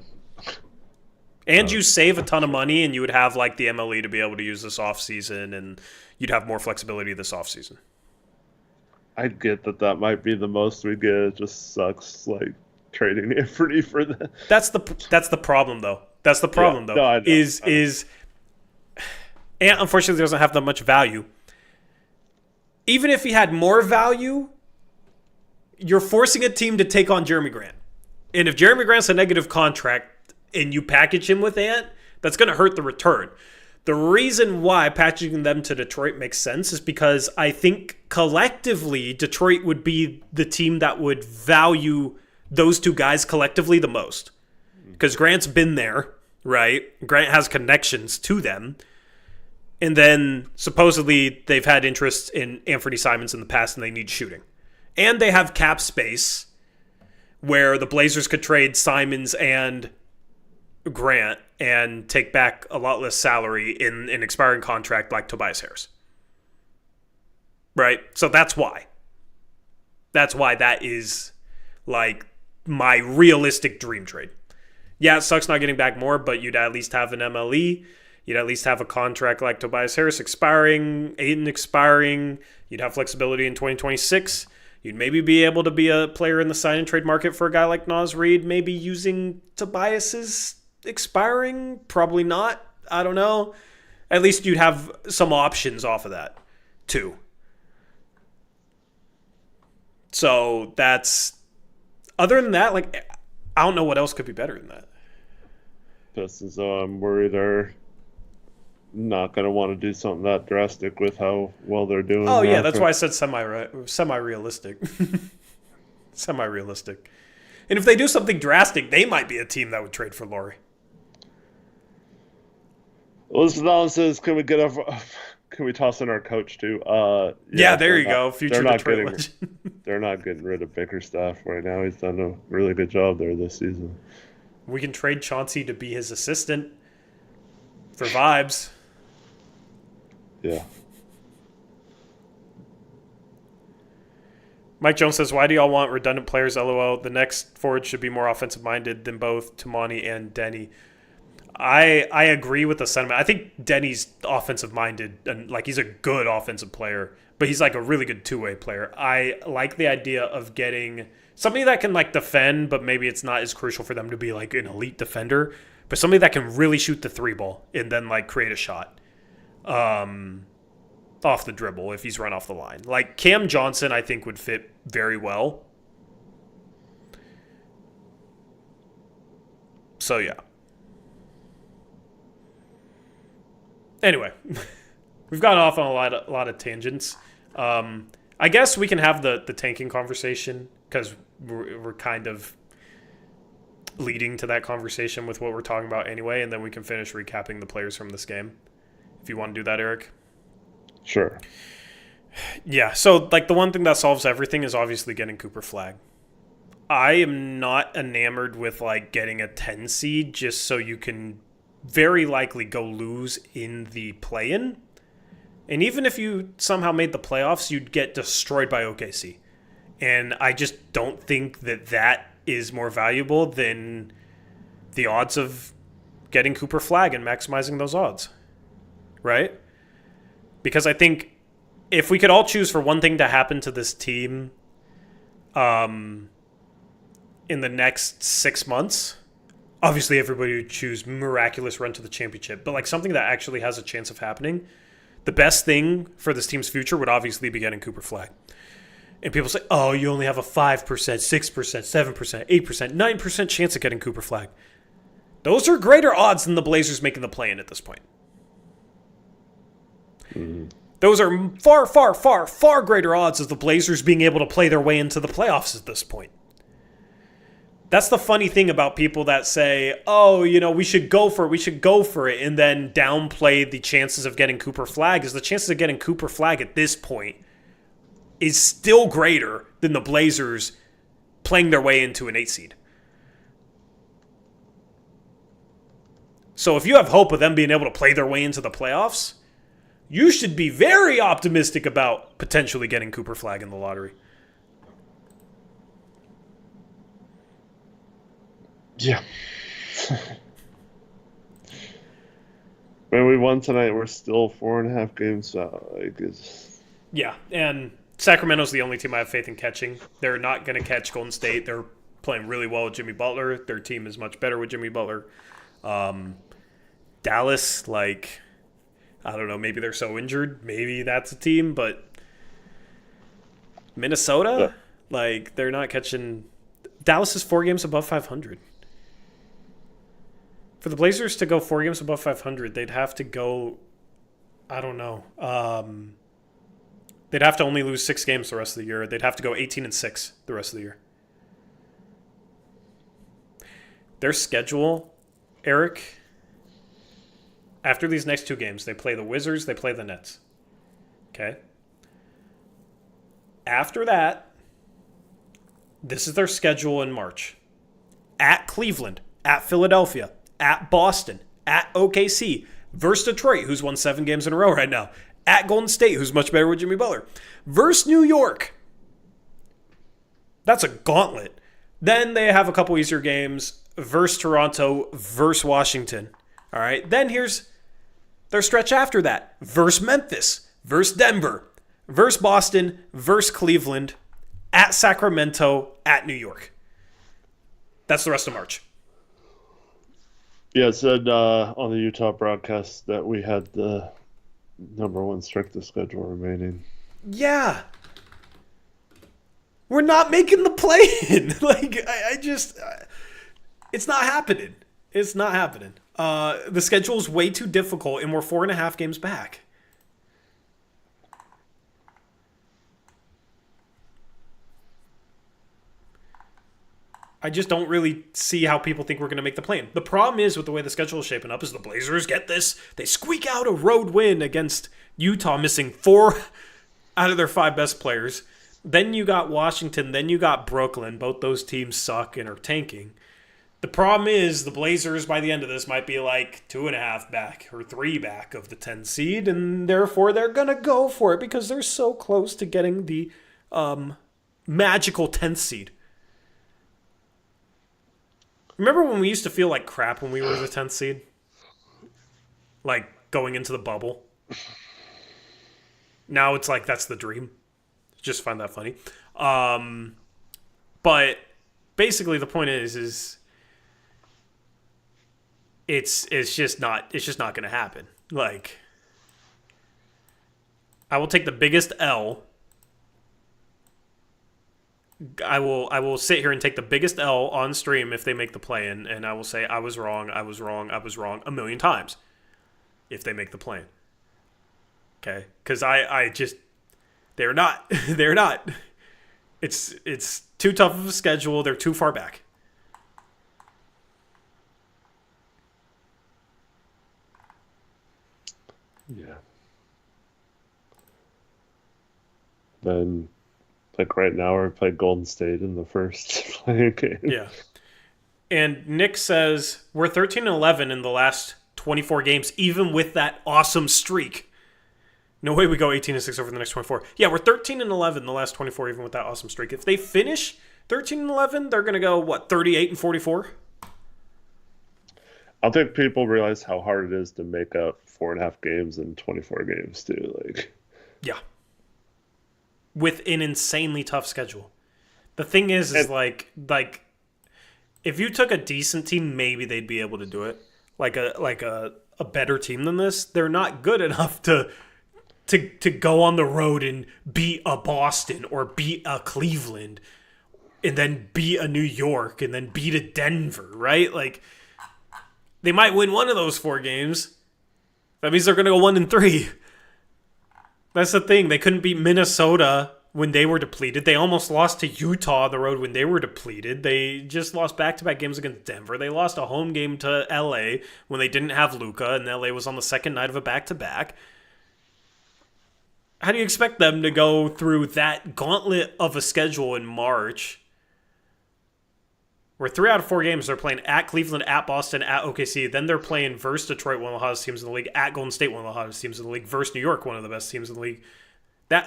S1: And you save a ton of money, and you would have like the MLE to be able to use this offseason, and you'd have more flexibility this offseason.
S2: I get that might be the most we get. It just sucks, like trading Anthony for that.
S1: That's the problem, though. That's the problem, though.
S2: No, I know.
S1: Is Ant unfortunately doesn't have that much value. Even if he had more value, you're forcing a team to take on Jeremy Grant. And if Jeremy Grant's a negative contract and you package him with Ant, that's going to hurt the return. The reason why packaging them to Detroit makes sense is because I think collectively Detroit would be the team that would value those two guys collectively the most. Because Grant's been there, right? Grant has connections to them. And then supposedly they've had interest in Anthony Simons in the past and they need shooting. And they have cap space where the Blazers could trade Simons and Grant and take back a lot less salary in an expiring contract like Tobias Harris. Right? So that's why. That's why that is like my realistic dream trade. Yeah, it sucks not getting back more, but you'd at least have an MLE. You'd at least have a contract like Tobias Harris expiring, Ayton expiring. You'd have flexibility in 2026. You'd maybe be able to be a player in the sign and trade market for a guy like Naz Reid, maybe using Tobias's expiring? Probably not. I don't know. At least you'd have some options off of that, too. So that's... Other than that, like, I don't know what else could be better than that.
S2: Pistons, though, I'm worried they're not going to want to do something that drastic with how well they're doing.
S1: Oh, yeah, that's why I said semi-realistic. Semi-realistic. And if they do something drastic, they might be a team that would trade for Laurie.
S2: Elizabeth Allen says, can we toss in our coach, too?
S1: Yeah, there you go. Future Detroit legend.
S2: They're not getting rid of Bickerstaff right now. He's done a really good job there this season.
S1: We can trade Chauncey to be his assistant for vibes.
S2: Yeah.
S1: Mike Jones says, why do y'all want redundant players? LOL. The next forward should be more offensive-minded than both Tamani and Denny. I agree with the sentiment. I think Denny's offensive-minded, and like he's a good offensive player, but he's like a really good two-way player. I like the idea of getting somebody that can like defend, but maybe it's not as crucial for them to be like an elite defender, but somebody that can really shoot the three ball and then like create a shot off the dribble if he's run off the line. Like Cam Johnson, I think would fit very well. So yeah. Anyway, we've gone off on a lot of tangents. I guess we can have the tanking conversation because we're kind of leading to that conversation with what we're talking about anyway, and then we can finish recapping the players from this game. If you want to do that, Eric.
S2: Sure.
S1: Yeah, so like the one thing that solves everything is obviously getting Cooper Flag. I am not enamored with like getting a 10 seed just so you can very likely go lose in the play-in. And even if you somehow made the playoffs, you'd get destroyed by OKC. And I just don't think that is more valuable than the odds of getting Cooper Flag and maximizing those odds. Right? Because I think if we could all choose for one thing to happen to this team in the next 6 months, obviously everybody would choose miraculous run to the championship, but like something that actually has a chance of happening, the best thing for this team's future would obviously be getting Cooper Flag. And people say, oh, you only have a 5%, 6%, 7%, 8%, 9% chance of getting Cooper Flag. Those are greater odds than the Blazers making the play-in at this point.
S2: Mm-hmm.
S1: Those are far, far, far, far greater odds of the Blazers being able to play their way into the playoffs at this point. That's the funny thing about people that say, oh, you know, we should go for it, and then downplay the chances of getting Cooper Flag, is the chances of getting Cooper Flag at this point is still greater than the Blazers playing their way into an 8 seed. So if you have hope of them being able to play their way into the playoffs, you should be very optimistic about potentially getting Cooper Flag in the lottery.
S2: Yeah. Man, we won tonight. We're still 4.5 games out.
S1: Yeah, and Sacramento's the only team I have faith in catching. They're not going to catch Golden State. They're playing really well with Jimmy Butler. Their team is much better with Jimmy Butler. Dallas, like, I don't know, maybe they're so injured. Maybe that's a team, but Minnesota, like, they're not catching. Dallas is 4 games above 500. For the Blazers to go 4 games above 500, they'd have to go, I don't know. They'd have to only lose 6 games the rest of the year. They'd have to go 18-6 the rest of the year. Their schedule, Eric, after these next 2 games, they play the Wizards, they play the Nets. Okay? After that, this is their schedule in March. At Cleveland, at Philadelphia, at Boston, at OKC, versus Detroit, who's won 7 games in a row right now, at Golden State, who's much better with Jimmy Butler, versus New York. That's a gauntlet. Then they have a couple easier games versus Toronto, versus Washington. All right. Then here's their stretch after that. Versus Memphis, versus Denver, versus Boston, versus Cleveland, at Sacramento, at New York. That's the rest of March.
S2: Yeah, it said on the Utah broadcast that we had the number one strength of schedule remaining.
S1: Yeah. We're not making the play-in. It's not happening. It's not happening. The schedule's way too difficult, and we're 4.5 games back. I just don't really see how people think we're going to make the play-in. The problem is with the way the schedule is shaping up is the Blazers, get this, they squeak out a road win against Utah, missing 4 out of their 5 best players. Then you got Washington, then you got Brooklyn. Both those teams suck and are tanking. The problem is the Blazers by the end of this might be like 2.5 back or 3 back of the 10 seed, and therefore they're going to go for it because they're so close to getting the magical 10th seed. Remember when we used to feel like crap when we were the 10th seed? Like going into the bubble? Now it's like that's the dream. Just find that funny. But basically the point is it's just not going to happen. Like, I will take the biggest L. I will sit here and take the biggest L on stream if they make the play-in, and I will say I was wrong a million times if they make the play-in. Okay? Because I just they're not. They're not. It's too tough of a schedule. They're too far back.
S2: Yeah. Then, like right now, we played Golden State in the first playing game.
S1: Yeah. And Nick says we're 13-11 in the last 24 games, even with that awesome streak. No way we go 18-6 over the next 24. Yeah, we're 13-11 in the last 24, even with that awesome streak. If they finish 13-11, they're gonna go 38-44.
S2: I don't think people realize how hard it is to make up 4.5 games in 24 games too. Like,
S1: yeah, with an insanely tough schedule. The thing is like if you took a decent team, maybe they'd be able to do it. Like a better team than this, they're not good enough to go on the road and beat a Boston or beat a Cleveland and then beat a New York and then beat a Denver, right? Like, they might win one of those 4 games. That means they're going to go 1-3. That's the thing. They couldn't beat Minnesota when they were depleted. They almost lost to Utah on the road when they were depleted. They just lost back-to-back games against Denver. They lost a home game to LA when they didn't have Luka, and LA was on the second night of a back-to-back. How do you expect them to go through that gauntlet of a schedule in March? Where 3 out of 4 games they're playing at Cleveland, at Boston, at OKC. Then they're playing versus Detroit, one of the hottest teams in the league, at Golden State, one of the hottest teams in the league, versus New York, one of the best teams in the league.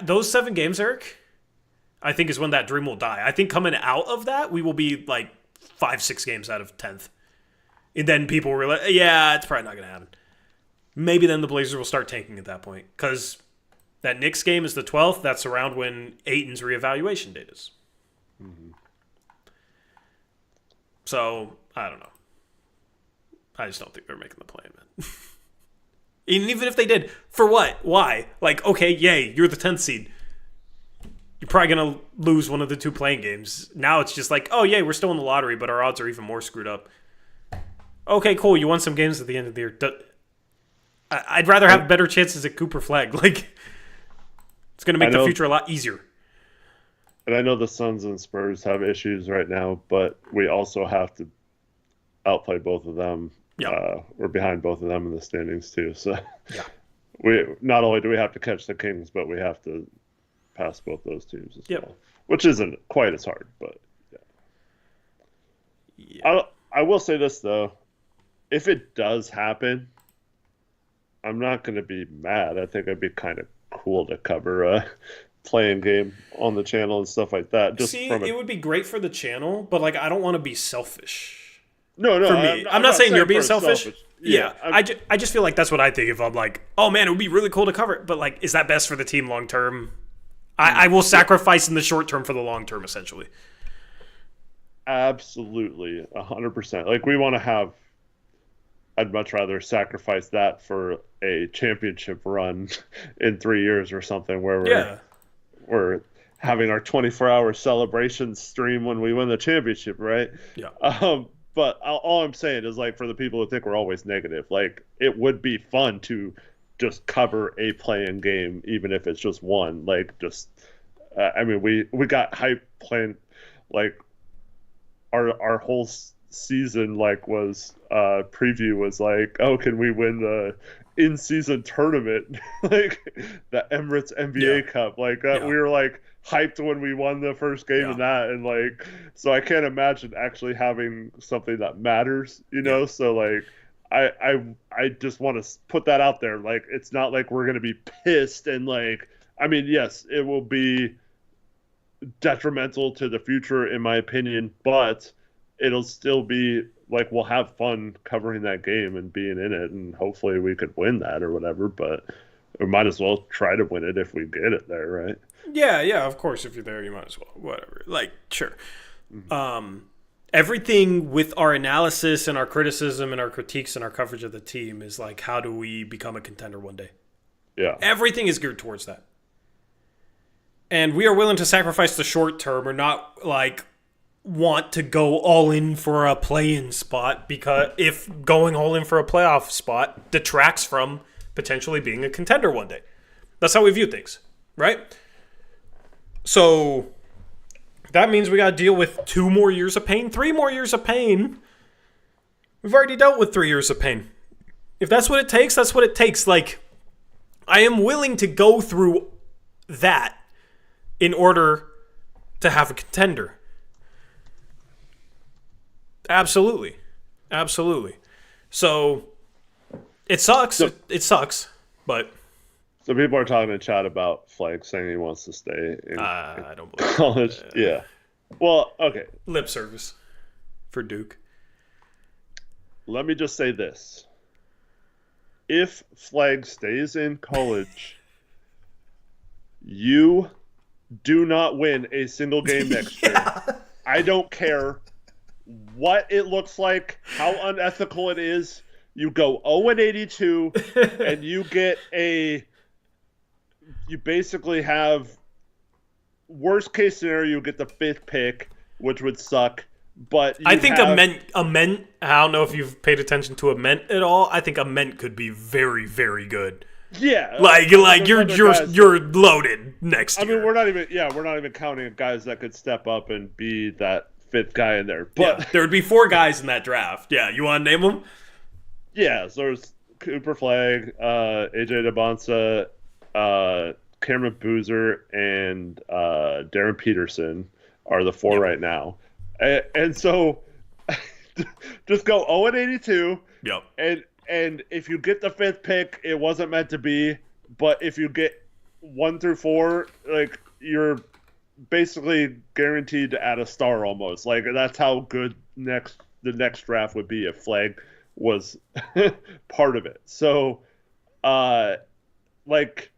S1: Those 7 games, Eric, I think is when that dream will die. I think coming out of that, we will be like 5-6 games out of 10th. And then people were like, yeah, it's probably not going to happen. Maybe then the Blazers will start tanking at that point. Because that Knicks game is the 12th. That's around when Ayton's reevaluation date is. Mm-hmm. So, I don't know. I just don't think they're making the play, man. And even if they did, for what? Why? Like, okay, yay, you're the 10th seed. You're probably going to lose one of the 2 playing games. Now it's just like, oh, yay, we're still in the lottery, but our odds are even more screwed up. Okay, cool, you won some games at the end of the year. I'd rather have better chances at Cooper Flag. Like, it's going to make the future a lot easier.
S2: And I know the Suns and Spurs have issues right now, but we also have to outplay both of them. Yeah. We're behind both of them in the standings too. So yeah, we not only do we have to catch the Kings, but we have to pass both those teams as well, which isn't quite as hard. But yeah. I will say this though, if it does happen, I'm not going to be mad. I think it'd be kind of cool to cover a playing game on the channel and stuff like that.
S1: It would be great for the channel, but like I don't want to be selfish.
S2: No,
S1: for me. I'm not saying you're being selfish. Yeah, I just feel like that's what I think if I'm like, oh man, it would be really cool to cover it, but like, is that best for the team long term? I will sacrifice in the short term for the long term, essentially.
S2: Absolutely, 100%. Like we want to have I'd much rather sacrifice that for a championship run in 3 years or something where
S1: Yeah.
S2: we're having our 24-hour celebration stream when we win the championship, right?
S1: Yeah.
S2: But all I'm saying is, like, for the people who think we're always negative, like, it would be fun to just cover a playing game, even if it's just one. Like, just, I mean, we got hype playing, like, our whole season, like, was preview was like, oh, can we win the in-season tournament, like the Emirates NBA Cup? Like, we were like hyped when we won the first game in that, and like, so I can't imagine actually having something that matters, you know. So like, I just want to put that out there. Like, it's not like we're gonna be pissed, and like, I mean, yes, it will be detrimental to the future, in my opinion, but it'll still be like, we'll have fun covering that game and being in it, and hopefully we could win that or whatever. But we might as well try to win it if we get it there, right?
S1: Yeah, of course. If you're there, you might as well. Whatever. Like, sure. Everything with our analysis and our criticism and our critiques and our coverage of the team is like, how do we become a contender one day?
S2: Yeah.
S1: Everything is geared towards that. And we are willing to sacrifice the short term, or not like want to go all in for a play-in spot, because if going all in for a playoff spot detracts from potentially being a contender one day. That's how we view things, right? So that means we got to deal with 2 more years of pain, 3 more years of pain. We've already dealt with 3 years of pain. If that's what it takes, that's what it takes. Like, I am willing to go through that in order to have a contender. Absolutely. So it sucks. It sucks, but
S2: so people are talking in chat about Flag saying he wants to stay in
S1: I don't believe
S2: college. Yeah. Well, okay.
S1: Lip service for Duke.
S2: Let me just say this. If Flag stays in college, you do not win a single game next year. I don't care what it looks like, how unethical it is. You go 0-82, and you basically have, worst case scenario, you get the 5th pick, which would suck. But
S1: I think Ament. I don't know if you've paid attention to Ament at all. I think Ament could be very, very good.
S2: Yeah,
S1: like you're loaded next year.
S2: I mean, we're not even counting guys that could step up and be that 5th guy in there. But
S1: there would be 4 guys in that draft. Yeah, you want to name them?
S2: Yeah, so there's Cooper Flag, AJ DeBonsa, Cameron Boozer, and Darren Peterson are the 4 right now. And so just go 0-82.
S1: Yep.
S2: And if you get the 5th pick, it wasn't meant to be. But if you get 1 through 4, like, you're basically guaranteed to add a star almost. Like, that's how good the next draft would be if Flag was part of it. So, like,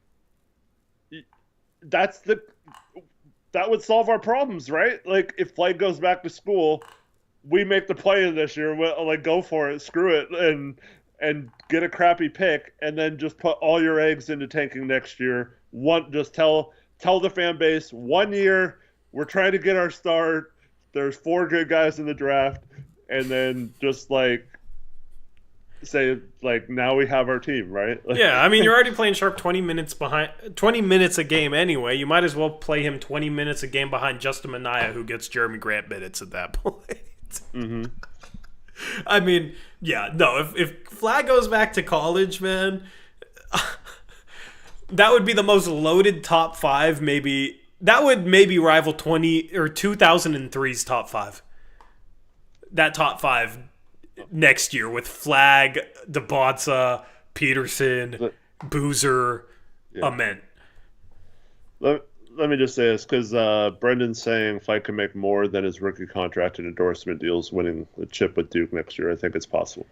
S2: that would solve our problems, right? Like, if Flag goes back to school, we make the play-in this year. We'll, like, go for it, screw it, and get a crappy pick, and then just put all your eggs into tanking next year. Just tell the fan base, 1 year, we're trying to get our start. There's 4 good guys in the draft, and then just, like, say, like, now we have our team, right? Like,
S1: yeah, I mean, you're already playing Sharpe 20 minutes a game anyway. You might as well play him 20 minutes a game behind Justin Minaya, who gets Jeremy Grant minutes at that point.
S2: Mm-hmm.
S1: I mean, yeah, no, if Flag goes back to college, man, that would be the most loaded top 5, maybe. That would maybe rival 2003's top 5. That top 5 next year with Flag, DeBonsa, Peterson, Boozer, Ament.
S2: Let me just say this, because Brendan's saying Flag can make more than his rookie contract and endorsement deals winning the chip with Duke next year. I think it's possible.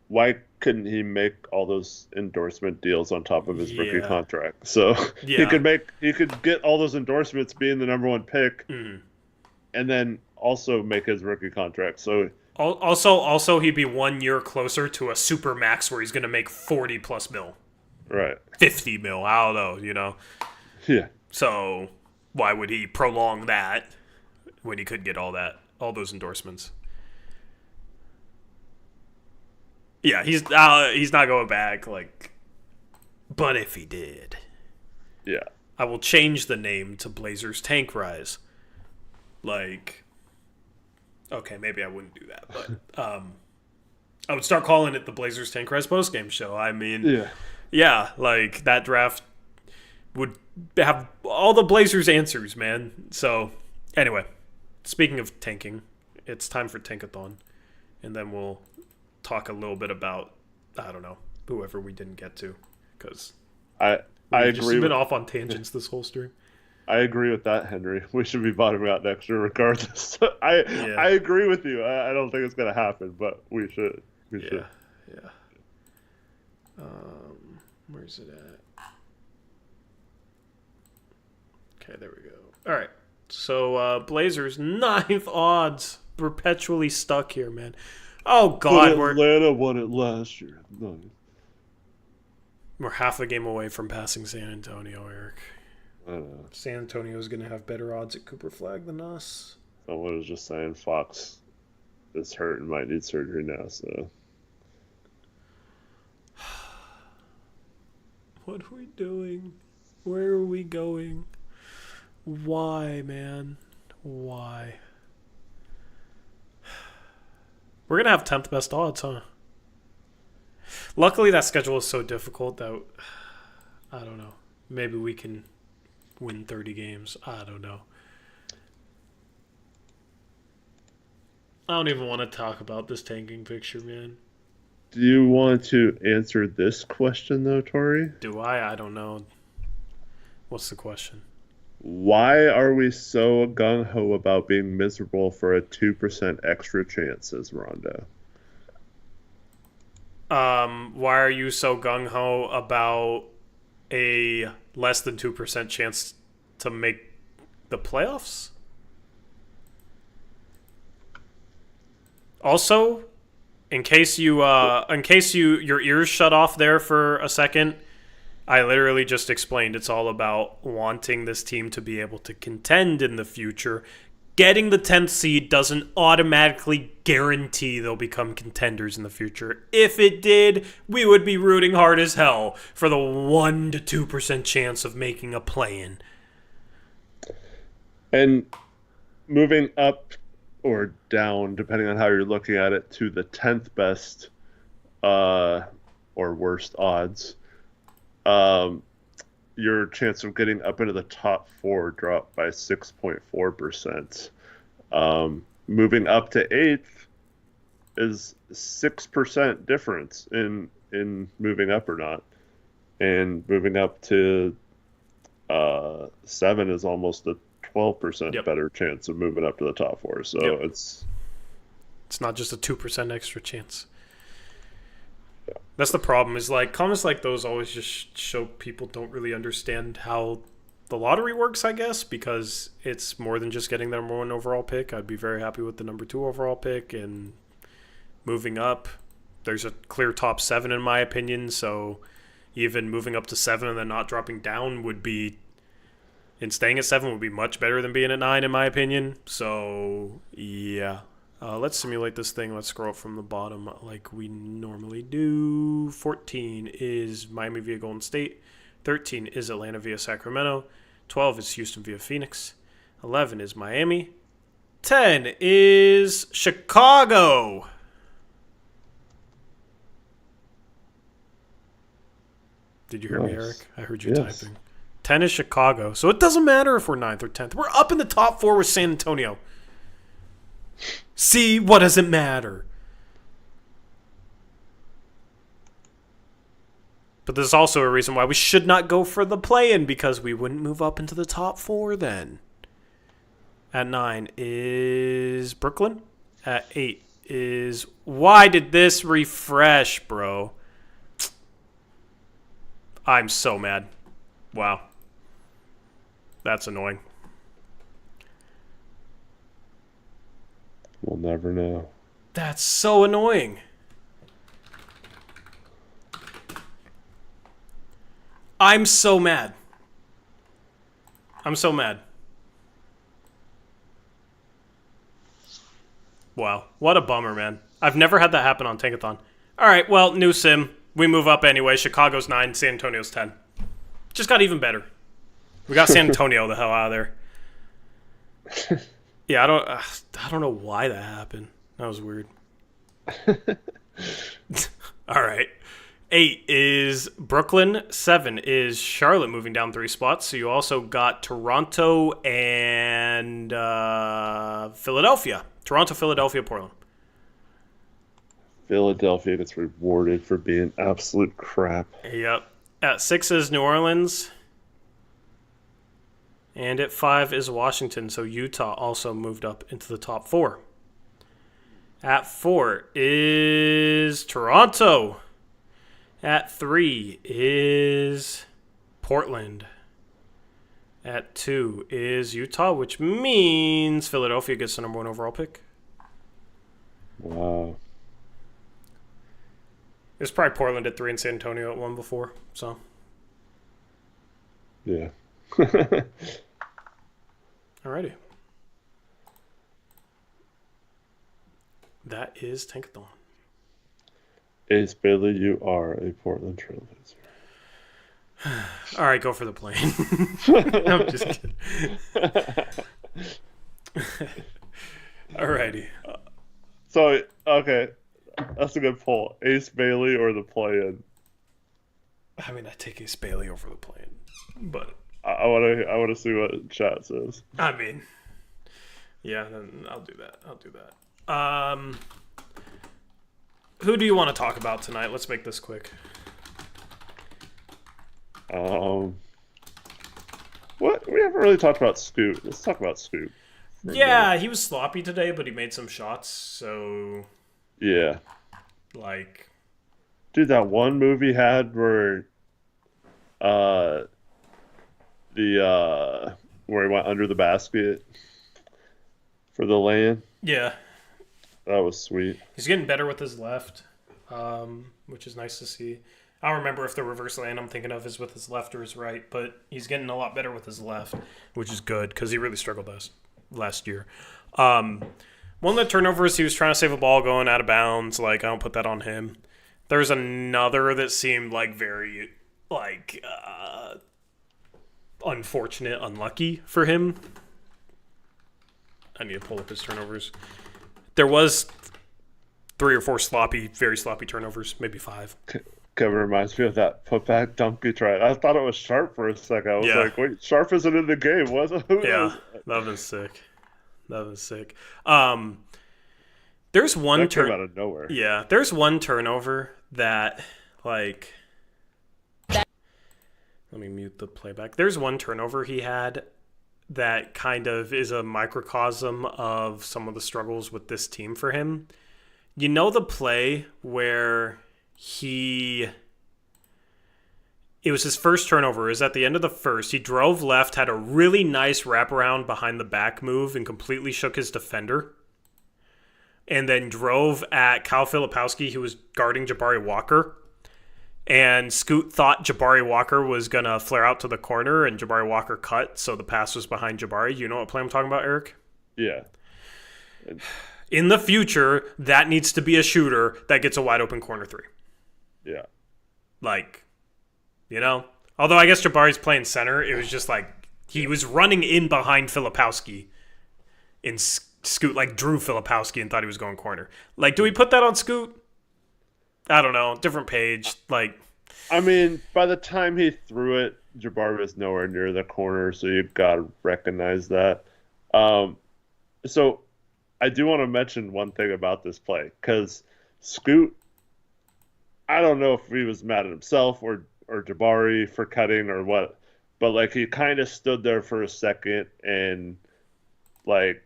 S2: Why couldn't he make all those endorsement deals on top of his rookie contract? So he could get all those endorsements being the number 1 pick, and then also make his rookie contract. So
S1: Also, he'd be 1 year closer to a super max where he's going to make 40 plus mil,
S2: Right.
S1: 50 mil. I don't know,
S2: Yeah.
S1: So why would he prolong that when he could get all those endorsements? Yeah, he's not going back. But if he did,
S2: Yeah.
S1: I will change the name to Blazers Tank Rise. Okay, maybe I wouldn't do that, but I would start calling it the Blazers Tank Rise postgame show. I mean, yeah, that draft would have all the Blazers answers, man. So, anyway, speaking of tanking, it's time for Tankathon, and then we'll talk a little bit about, I don't know, whoever we didn't get to, because
S2: I agree.
S1: Just been off on tangents this whole stream.
S2: I agree with that, Henry. We should be bottoming out next year regardless. I agree with you. I don't think it's going to happen, but we should. We should.
S1: Yeah. Where's it at? Okay, there we go. All right. So, Blazers, 9th odds. Perpetually stuck here, man. Oh, God.
S2: But Atlanta won it last year. No.
S1: We're half a game away from passing San Antonio, Eric.
S2: I don't know.
S1: San Antonio's going to have better odds at Cooper Flag than us.
S2: Someone was just saying Fox is hurt and might need surgery now, so.
S1: What are we doing? Where are we going? Why, man? Why? We're going to have 10th best odds, huh? Luckily, that schedule is so difficult that, I don't know. Maybe we can win 30 games. I don't know. I don't even want to talk about this tanking picture, man.
S2: Do you want to answer this question, though, Tori?
S1: Do I? I don't know. What's the question?
S2: Why are we so gung-ho about being miserable for a 2% extra chance, says Rondo?
S1: Why are you so gung-ho about a less than 2% chance to make the playoffs? Also, in case your ears shut off there for a second, I literally just explained it's all about wanting this team to be able to contend in the future. Getting the 10th seed doesn't automatically guarantee they'll become contenders in the future. If it did, we would be rooting hard as hell for the 1 to 2% chance of making a play-in.
S2: And moving up or down, depending on how you're looking at it, to the 10th best or worst odds, your chance of getting up into the top 4 dropped by 6.4%. Moving up to 8th is 6% difference in moving up or not. And moving up to 7 is almost a 12% better chance of moving up to the top 4. So it's
S1: not just a 2% extra chance. That's the problem, is comments like those always just show people don't really understand how the lottery works, I guess, because it's more than just getting the number 1 overall pick. I'd be very happy with the number 2 overall pick, and moving up, there's a clear top 7 in my opinion, so even moving up to 7 and then not dropping down would be, and staying at 7 would be much better than being at 9 in my opinion. So, yeah. Let's simulate this thing. Let's scroll up from the bottom like we normally do. 14 is Miami via Golden State. 13 is Atlanta via Sacramento. 12 is Houston via Phoenix. 11 is Miami. 10 is Chicago. Did you hear me, Eric? I heard you typing. 10 is Chicago. So it doesn't matter if we're 9th or 10th. We're up in the top 4 with San Antonio. See, what does it matter? But there's also a reason why we should not go for the play-in, because we wouldn't move up into the top 4 then. At 9 is Brooklyn. At 8 is... Why did this refresh, bro? I'm so mad. Wow. That's annoying.
S2: We'll never know.
S1: That's so annoying. I'm so mad. I'm so mad. Wow. What a bummer, man. I've never had that happen on Tankathon. All right, well, new sim. We move up anyway. Chicago's 9, San Antonio's 10. Just got even better. We got San Antonio the hell out of there. Yeah, I don't know why that happened. That was weird. All right. 8 is Brooklyn. 7 is Charlotte moving down 3 spots. So you also got Toronto and Philadelphia. Toronto, Philadelphia, Portland.
S2: Philadelphia gets rewarded for being absolute crap.
S1: Yep. At 6 is New Orleans. And at 5 is Washington. So Utah also moved up into the top 4. At 4 is Toronto. At 3 is Portland. At 2 is Utah, which means Philadelphia gets the number 1 overall pick.
S2: Wow.
S1: It was probably Portland at 3 and San Antonio at 1 before. So.
S2: Yeah.
S1: Alrighty. That is Tankathon.
S2: Ace Bailey, you are a Portland Trailblazer.
S1: All right, go for the plane. I'm just kidding. Alrighty.
S2: So, okay. That's a good poll. Ace Bailey or the play-in?
S1: I mean, I take Ace Bailey over the plane, but
S2: I want to see what chat says.
S1: I mean, yeah, then I'll do that. Who do you want to talk about tonight? Let's make this quick.
S2: What? We haven't really talked about Scoot. Let's talk about Scoot.
S1: Yeah, he was sloppy today, but he made some shots, so...
S2: Yeah.
S1: Like...
S2: Dude, that one move he had where... where he went under the basket for the land.
S1: Yeah.
S2: That was sweet.
S1: He's getting better with his left, which is nice to see. I don't remember if the reverse land I'm thinking of is with his left or his right, but he's getting a lot better with his left, which is good because he really struggled last year. One of the turnovers, he was trying to save a ball going out of bounds. Like, I don't put that on him. There's another that seemed like very, like, unfortunate, unlucky for him. I need to pull up his turnovers. There was 3 or 4 very sloppy turnovers, maybe 5.
S2: Kevin reminds me of that putback dunk he tried. I thought it was Sharpe for a second. I was like, wait, Sharpe isn't in the game. What?
S1: Yeah, that was sick. There's one
S2: that came out of nowhere.
S1: Yeah, there's one turnover that, like... Let me mute the playback. There's one turnover he had that kind of is a microcosm of some of the struggles with this team for him. You know the play where it was his first turnover. It was at the end of the first. He drove left, had a really nice wraparound behind the back move, and completely shook his defender. And then drove at Kyle Filipowski, who was guarding Jabari Walker. And Scoot thought Jabari Walker was going to flare out to the corner, and Jabari Walker cut, so the pass was behind Jabari. You know what play I'm talking about, Eric?
S2: Yeah.
S1: In the future, that needs to be a shooter that gets a wide open corner 3.
S2: Yeah.
S1: Like, you know? Although I guess Jabari's playing center, it was just like he was running in behind Filipowski in Scoot, like drew Filipowski and thought he was going corner. Like, do we put that on Scoot? I don't know. Different page. Like,
S2: I mean, by the time he threw it, Jabari was nowhere near the corner, so you got to recognize that. So I do want to mention one thing about this play, because Scoot, I don't know if he was mad at himself or Jabari for cutting or what, but like he kind of stood there for a second and like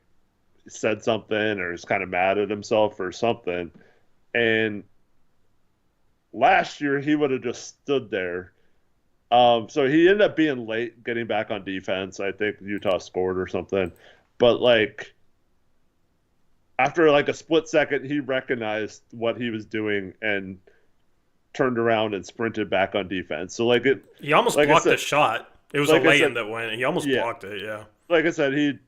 S2: said something or was kind of mad at himself or something. And last year he would have just stood there. So he ended up being late getting back on defense. I think Utah scored or something. But like, after like a split second, he recognized what he was doing and turned around and sprinted back on defense. So
S1: He almost
S2: like I
S1: blocked
S2: said,
S1: the shot. It was a
S2: like I
S1: lay-in
S2: said,
S1: that went. He almost
S2: yeah,
S1: blocked it. Yeah.
S2: like I said,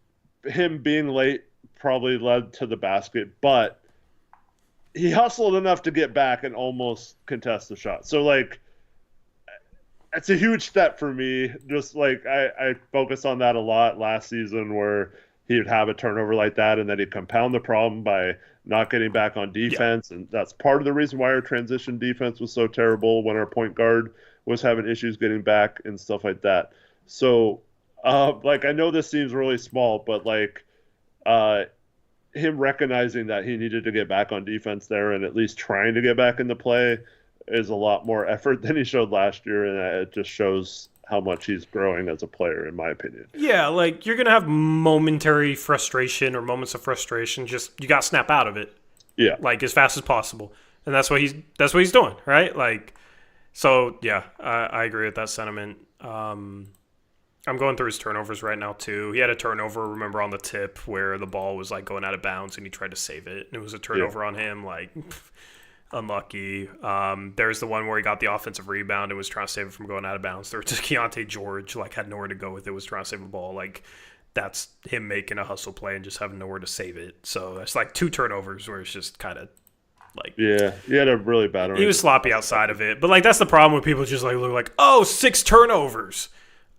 S2: him being late probably led to the basket, but he hustled enough to get back and almost contest the shot. So like, it's a huge step for me. Just like I focused on that a lot last season, where he would have a turnover like that, and then he'd compound the problem by not getting back on
S1: Yeah.
S2: defense, and that's part of the reason why our transition defense was so terrible when our point guard was having issues getting back and stuff like that. So, like I know this seems really small, but like, uh, him recognizing that he needed to get back on defense there and at least trying to get back into play is a lot more effort than he showed last year, and it just shows how much he's growing as a player, in my opinion.
S1: Yeah, like you're gonna have momentary frustration or moments of frustration. Just you got to snap out of it,
S2: Yeah,
S1: like as fast as possible, and that's what he's doing, right? Like, so yeah, I agree with that sentiment. I'm going through his turnovers right now too. He had a turnover, remember, on the tip where the ball was like going out of bounds and he tried to save it, and it was a turnover on him. Like, unlucky. There's the one where he got the offensive rebound and was trying to save it from going out of bounds. There was Keontae George, like, had nowhere to go with it, was trying to save the ball. Like, that's him making a hustle play and just having nowhere to save it. So that's like 2 turnovers where it's just kind of like,
S2: yeah, he had a really bad one.
S1: he was sloppy outside of it. But like that's the problem with people just like look like, oh, 6 turnovers.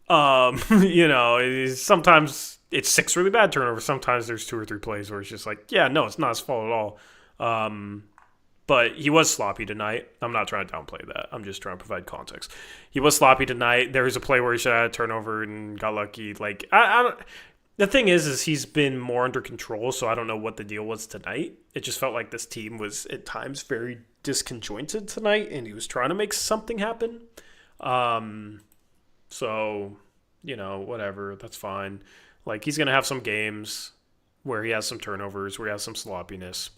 S1: Sometimes it's 6 really bad turnovers. Sometimes there's 2 or 3 plays where it's just like, yeah, no, it's not his fault at all. But he was sloppy tonight. I'm not trying to downplay that. I'm just trying to provide context. He was sloppy tonight. There was a play where he should have had a turnover and got lucky. Like, I don't. The thing is he's been more under control, so I don't know what the deal was tonight. It just felt like this team was at times very disconjointed tonight, and he was trying to make something happen. So, whatever. That's fine. Like, he's going to have some games where he has some turnovers, where he has some sloppiness.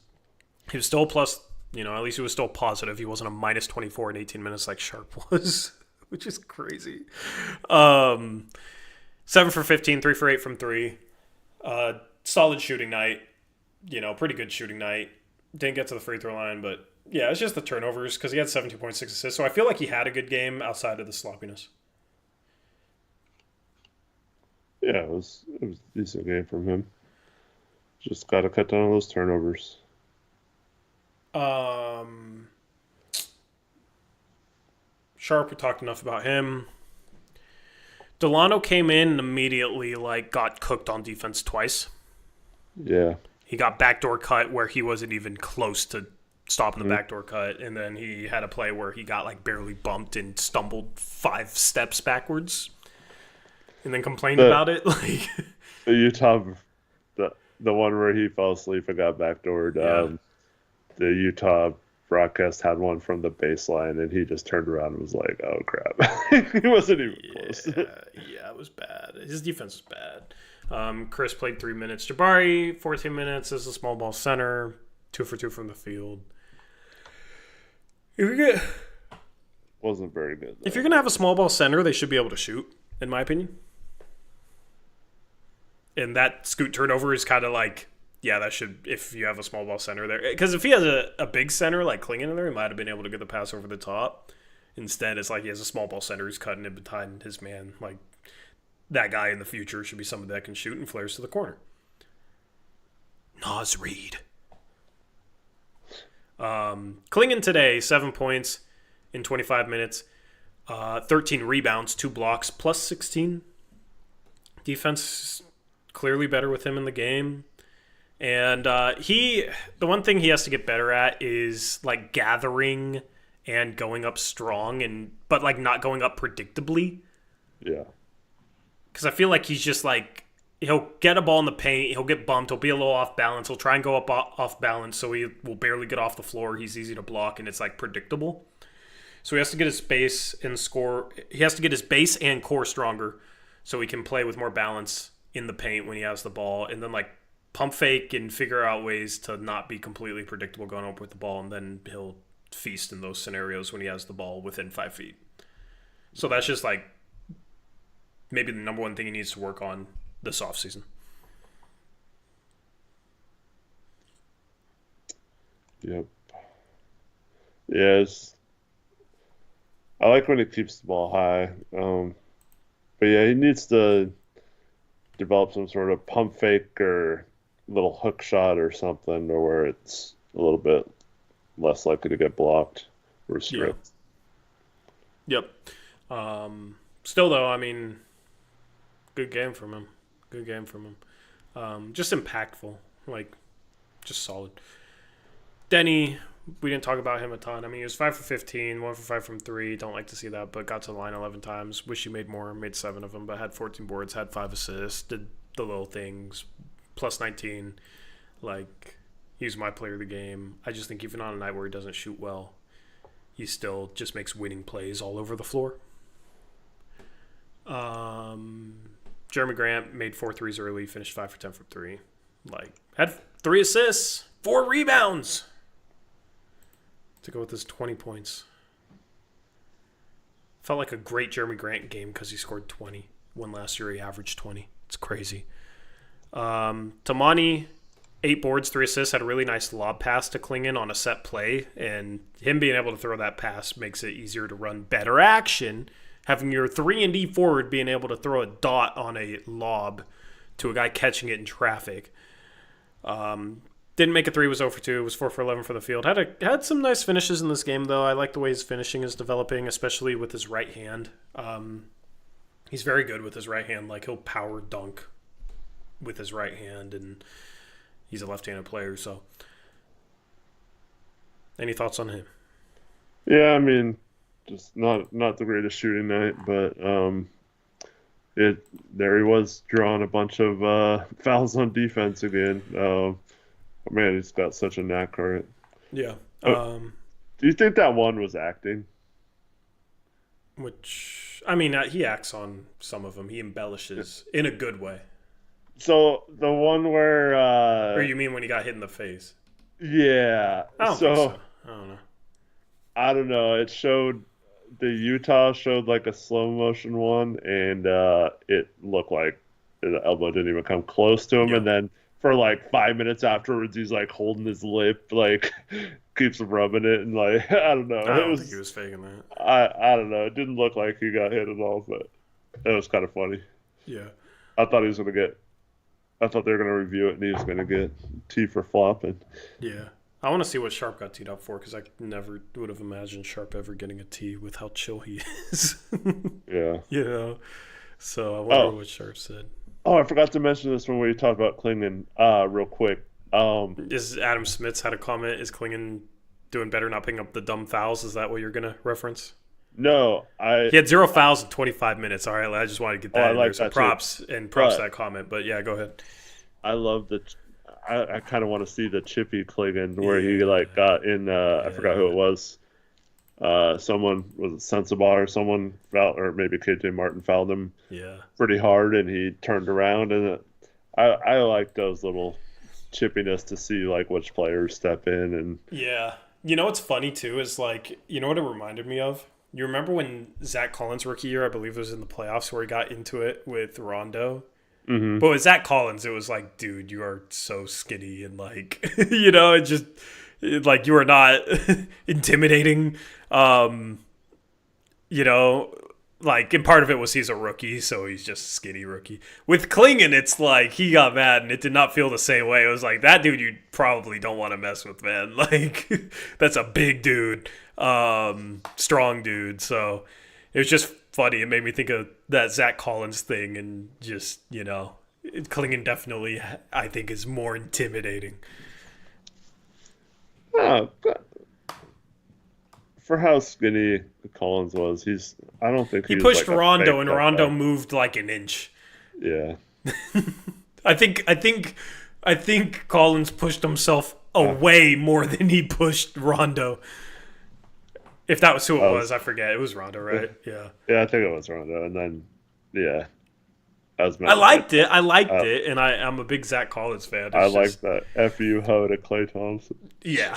S1: He was still plus, at least he was still positive. He wasn't a minus 24 in 18 minutes like Sharpe was, which is crazy. 7 for 15, 3 for 8 from 3. Solid shooting night. Pretty good shooting night. Didn't get to the free throw line, but yeah, it's just the turnovers because he had 17.6 assists. So I feel like he had a good game outside of the sloppiness.
S2: Yeah, it was a decent game from him. Just got to cut down on those turnovers.
S1: Sharpe, we talked enough about him. Delano came in and immediately got cooked on defense twice.
S2: Yeah.
S1: He got backdoor cut where he wasn't even close to stopping the backdoor cut, and then he had a play where he got barely bumped and stumbled 5 steps backwards, and then complained about it.
S2: The Utah, the one where he fell asleep and got backdoored.
S1: Yeah.
S2: The Utah broadcast had one from the baseline, and he just turned around and was like, "Oh crap!" He wasn't even close.
S1: Yeah, it was bad. His defense was bad. Chris played 3 minutes. Jabari 14 minutes as a small ball center, 2 for 2 from the field.
S2: Wasn't very good, though.
S1: If you're gonna have a small ball center, they should be able to shoot, in my opinion. And that scoot turnover is kind of that should, if you have a small ball center there. Because if he has a big center like Klingon in there, he might have been able to get the pass over the top. Instead, it's he has a small ball center who's cutting in behind his man. That guy in the future should be somebody that can shoot and flares to the corner. Naz Reid. Klingon today, 7 points in 25 minutes. 13 rebounds, 2 blocks, plus 16. Defense clearly better with him in the game. And the one thing he has to get better at is gathering and going up strong, but not going up predictably.
S2: Yeah.
S1: Because I feel like he's just he'll get a ball in the paint, he'll get bumped, he'll be a little off balance, he'll try and go up off balance, so he will barely get off the floor. He's easy to block, and it's predictable. So he has to get his base and score. He has to get his base and core stronger, so he can play with more balance in the paint when he has the ball, and then pump fake and figure out ways to not be completely predictable going up with the ball, and then he'll feast in those scenarios when he has the ball within 5 feet. So that's just maybe the number one thing he needs to work on this offseason.
S2: Yep. Yes. I like when he keeps the ball high. But yeah, he needs to develop some sort of pump fake or little hook shot or something, or where it's a little bit less likely to get blocked or
S1: Yeah.
S2: stripped.
S1: Yep. Still though, I mean, good game from him. Good game from him. Just impactful, like just solid. Denny, we didn't talk about him a ton. I mean, he was 5 for 15, 1 for 5 from 3. Don't like to see that, but got to the line 11 times. Wish he made more, made 7 of them, but had 14 boards, had 5 assists, did the little things, plus 19. Like, he's my player of the game. I just think even on a night where he doesn't shoot well, he still just makes winning plays all over the floor. Jeremy Grant made 4 threes early, finished 5 for 10 from 3. Like, had 3 assists, 4 rebounds to go with his 20 points. Felt like a great Jeremy Grant game because he scored 20. When last year he averaged 20. It's crazy. Tamani, 8 boards, 3 assists, had a really nice lob pass to Klingon on a set play, and him being able to throw that pass makes it easier to run better action. Having your 3-and-D forward being able to throw a dot on a lob to a guy catching it in traffic. Didn't make a 3, was 0 for 2, was 4 for 11 for the field. Had some nice finishes in this game, though. I like the way his finishing is developing, especially with his right hand. He's very good with his right hand. Like, he'll power dunk with his right hand, and he's a left-handed player, so. Any thoughts on him?
S2: Yeah, I mean, just not the greatest shooting night, but there he was drawing a bunch of fouls on defense again. Man, he's got such a knack for it.
S1: Yeah.
S2: Do you think that one was acting?
S1: Which, I mean, he acts on some of them. He embellishes in a good way.
S2: So the one where
S1: Or you mean when he got hit in the face?
S2: yeah.
S1: I don't think so. I don't know.
S2: I don't know. It showed the Utah showed like a slow motion one, and it looked like the elbow didn't even come close to him.
S1: Yeah.
S2: And then for like 5 minutes afterwards, he's like holding his lip, like keeps rubbing it, and like I don't know.
S1: I don't think he was faking that.
S2: I don't know. It didn't look like he got hit at all, but it was kind of funny.
S1: Yeah.
S2: I thought he was gonna get. I thought they were gonna review it, and he was gonna get T for flopping.
S1: Yeah. I want to see what Sharpe got teed up for because I never would have imagined Sharpe ever getting a tee with how chill he is.
S2: Yeah.
S1: You know? So I wonder what Sharpe said.
S2: Oh, I forgot to mention this when we talked about Klingon real quick.
S1: Is Adam Smith's had a comment? Is Klingon doing better not picking up the dumb fouls? Is that what you're going to reference?
S2: No,
S1: He had 0 fouls in 25 minutes. All right, I just wanted to get that in
S2: like
S1: there. So
S2: that
S1: props
S2: too.
S1: and props to that comment. But yeah, go ahead.
S2: I love I kind of want to see the chippy Klingon where he like got in. I forgot who it was. Someone was it Sensabaugh or someone fouled, or maybe KJ Martin fouled him.
S1: Yeah.
S2: Pretty hard, and he turned around, and I like those little chippiness to see like which players step in and.
S1: Yeah. You know what's funny too is like, you know what it reminded me of? You remember when Zach Collins' rookie year, I believe it was in the playoffs, where he got into it with Rondo?
S2: Mm-hmm.
S1: But with Zach Collins, it was like, dude, you are so skinny and like, you know, like you are not intimidating. You know, like, and part of it was he's a rookie, so he's just skinny rookie. With Klingon, it's like he got mad and it did not feel the same way. It was like, that dude you probably don't want to mess with, man. Like, that's a big dude, strong dude. So it was just funny. It made me think of that Zach Collins thing and just, you know, Klingon definitely, I think, is more intimidating.
S2: Oh, for how skinny Collins was, I don't think
S1: he
S2: was
S1: pushed
S2: like
S1: Rondo, and Rondo moved like an inch.
S2: Yeah.
S1: I think Collins pushed himself away more than he pushed Rondo. If that was who it was, I forget. It was Rondo, right? Yeah.
S2: Yeah, I think it was Rondo, and then yeah,
S1: I liked it, and I'm a big Zach Collins fan.
S2: I like that "fu ho" to Klay Thompson.
S1: Yeah.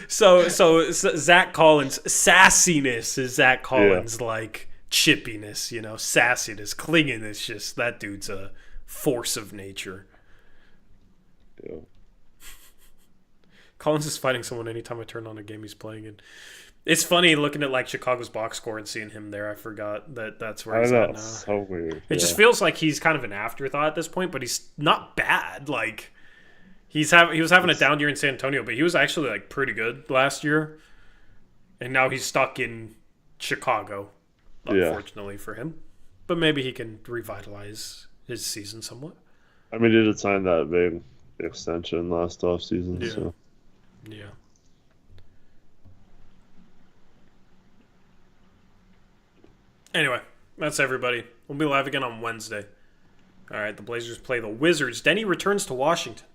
S1: so Zach Collins sassiness is Zach Collins like chippiness, you know, sassiness. Klingon is just that dude's a force of nature.
S2: Yeah.
S1: Collins is fighting someone anytime I turn on a game he's playing in. It's funny looking at like Chicago's box score and seeing him there. I forgot that's where he's at now.
S2: So weird.
S1: It just feels like he's kind of an afterthought at this point, but he's not bad. Like he was having a down year in San Antonio, but he was actually like pretty good last year. And now he's stuck in Chicago, unfortunately for him. But maybe he can revitalize his season somewhat.
S2: I mean, he did sign that big extension last offseason.
S1: Yeah.
S2: So.
S1: Yeah. Anyway, that's everybody. We'll be live again on Wednesday. All right, the Blazers play the Wizards. Denny returns to Washington.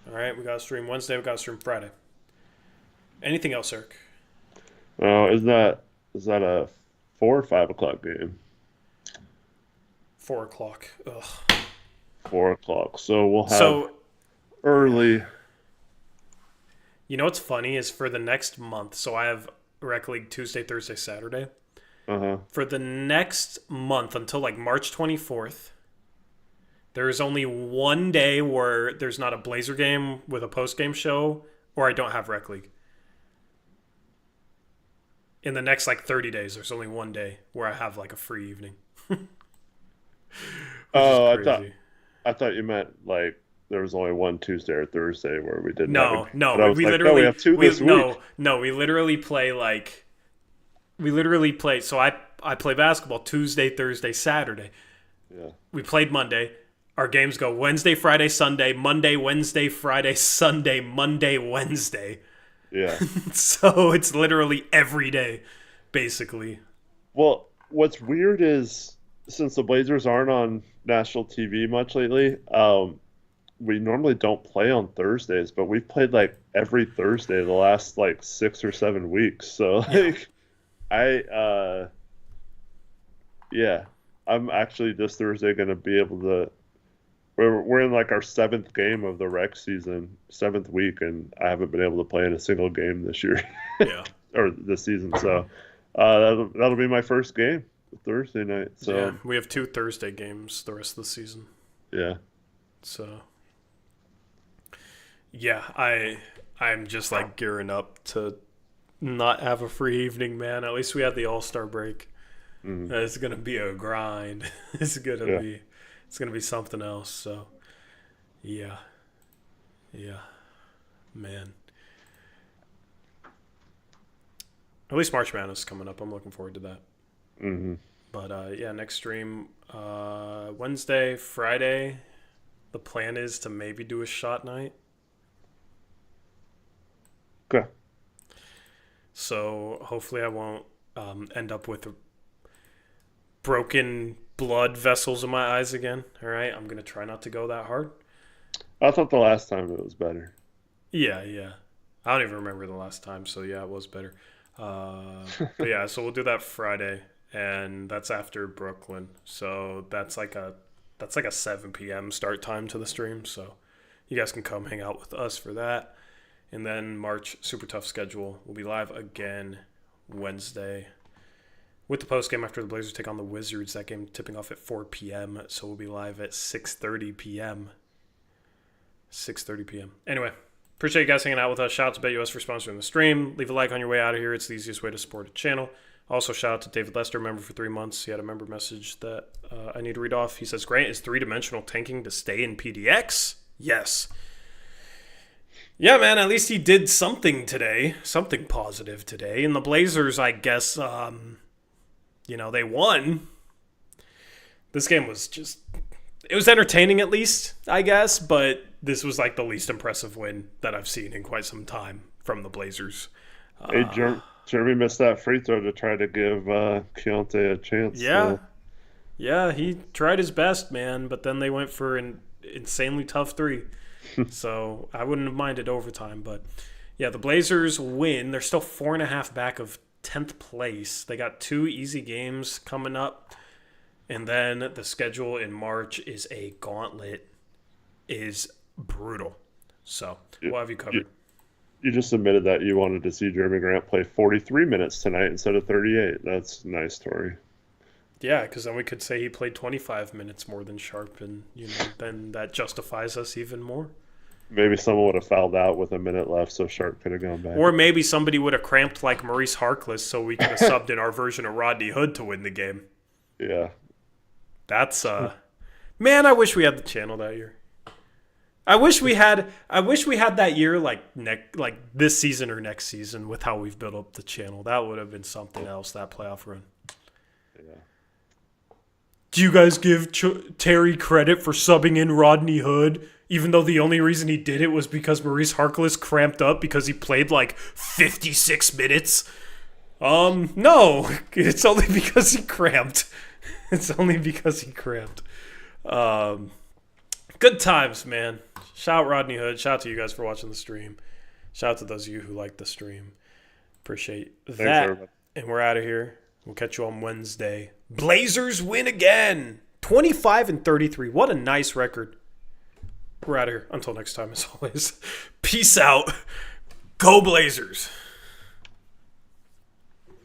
S1: All right, we got to stream Wednesday. We got to stream Friday. Anything else, Eric?
S2: Is that a 4 or 5 o'clock game?
S1: 4 o'clock. Ugh.
S2: 4 o'clock. So we'll have early.
S1: You know what's funny is for the next month. So I have Rec League Tuesday, Thursday, Saturday. For the next month until like March 24th, there's only one day where there's not a Blazer game with a post-game show, or I don't have Rec League. In the next like 30 days, there's only one day where I have like a free evening.
S2: I thought you meant like there was only one Tuesday or Thursday where we didn't.
S1: No. We
S2: have two this week.
S1: No, we literally play like. So I play basketball Tuesday, Thursday, Saturday.
S2: Yeah.
S1: We played Monday. Our games go Wednesday, Friday, Sunday, Monday, Wednesday, Friday, Sunday, Monday, Wednesday.
S2: Yeah.
S1: So it's literally every day, basically.
S2: Well, what's weird is since the Blazers aren't on national TV much lately, we normally don't play on Thursdays, but we've played like every Thursday the last like 6 or 7 weeks. So like I'm actually this Thursday going to be able to. We're in like our 7th game of the rec season, 7th week, and I haven't been able to play in a single game this year.
S1: Yeah.
S2: Or this season. So that'll be my first game Thursday night. So
S1: yeah, we have 2 Thursday games the rest of the season.
S2: Yeah.
S1: So yeah, I'm just like gearing up to not have a free evening, man. At least we had the All-Star break. It's gonna be a grind. It's gonna be something else. So yeah, man. At least March Madness is coming up. I'm looking forward to that. But next stream Wednesday, Friday. The plan is to maybe do a shot night.
S2: Okay.
S1: So hopefully I won't end up with broken blood vessels in my eyes again. All right, I'm gonna try not to go that hard.
S2: I thought the last time it was better.
S1: Yeah. I don't even remember the last time, so yeah, it was better. But yeah, so we'll do that Friday, and that's after Brooklyn. So that's like a 7 p.m. start time to the stream. So you guys can come hang out with us for that. And then March, super tough schedule. We'll be live again Wednesday with the post game after the Blazers take on the Wizards. That game tipping off at 4 p.m. So we'll be live at 6:30 p.m. 6:30 p.m. Anyway, appreciate you guys hanging out with us. Shout out to BetUS for sponsoring the stream. Leave a like on your way out of here. It's the easiest way to support a channel. Also, shout out to David Lester, member for 3 months. He had a member message that I need to read off. He says, Grant, is 3-dimensional tanking to stay in PDX? Yes. Yeah, man, at least he did something today. Something positive today. And the Blazers, I guess, they won. This game was it was entertaining at least, I guess. But this was like the least impressive win that I've seen in quite some time from the Blazers.
S2: Hey, Jeremy missed that free throw to try to give Keontae a chance.
S1: Yeah. Yeah, he tried his best, man. But then they went for an insanely tough 3. So I wouldn't have minded overtime. But yeah, the Blazers win. They're still 4.5 back of 10th place. They got 2 easy games coming up. And then the schedule in March is a gauntlet. Is brutal. So we'll have you covered.
S2: You just admitted that you wanted to see Jeremy Grant play 43 minutes tonight instead of 38. That's a nice story.
S1: Yeah, because then we could say he played 25 minutes more than Sharpe, and then that justifies us even more.
S2: Maybe someone would have fouled out with a minute left, so Sharpe could have gone back.
S1: Or maybe somebody would have cramped like Maurice Harkless so we could have subbed in our version of Rodney Hood to win the game.
S2: Yeah.
S1: That's man, I wish we had the channel that year. I wish we had that year like this season or next season with how we've built up the channel. That would have been something else, that playoff run.
S2: Yeah.
S1: Do you guys give Terry credit for subbing in Rodney Hood, even though the only reason he did it was because Maurice Harkless cramped up because he played like 56 minutes? No, it's only because he cramped. It's only because he cramped. Good times, man. Shout out Rodney Hood. Shout out to you guys for watching the stream. Shout out to those of you who liked the stream. Appreciate that.
S2: Thanks,
S1: and we're out of here. We'll catch you on Wednesday. Blazers win again. 25-33. What a nice record. We're out of here. Until next time, as always. Peace out. Go Blazers.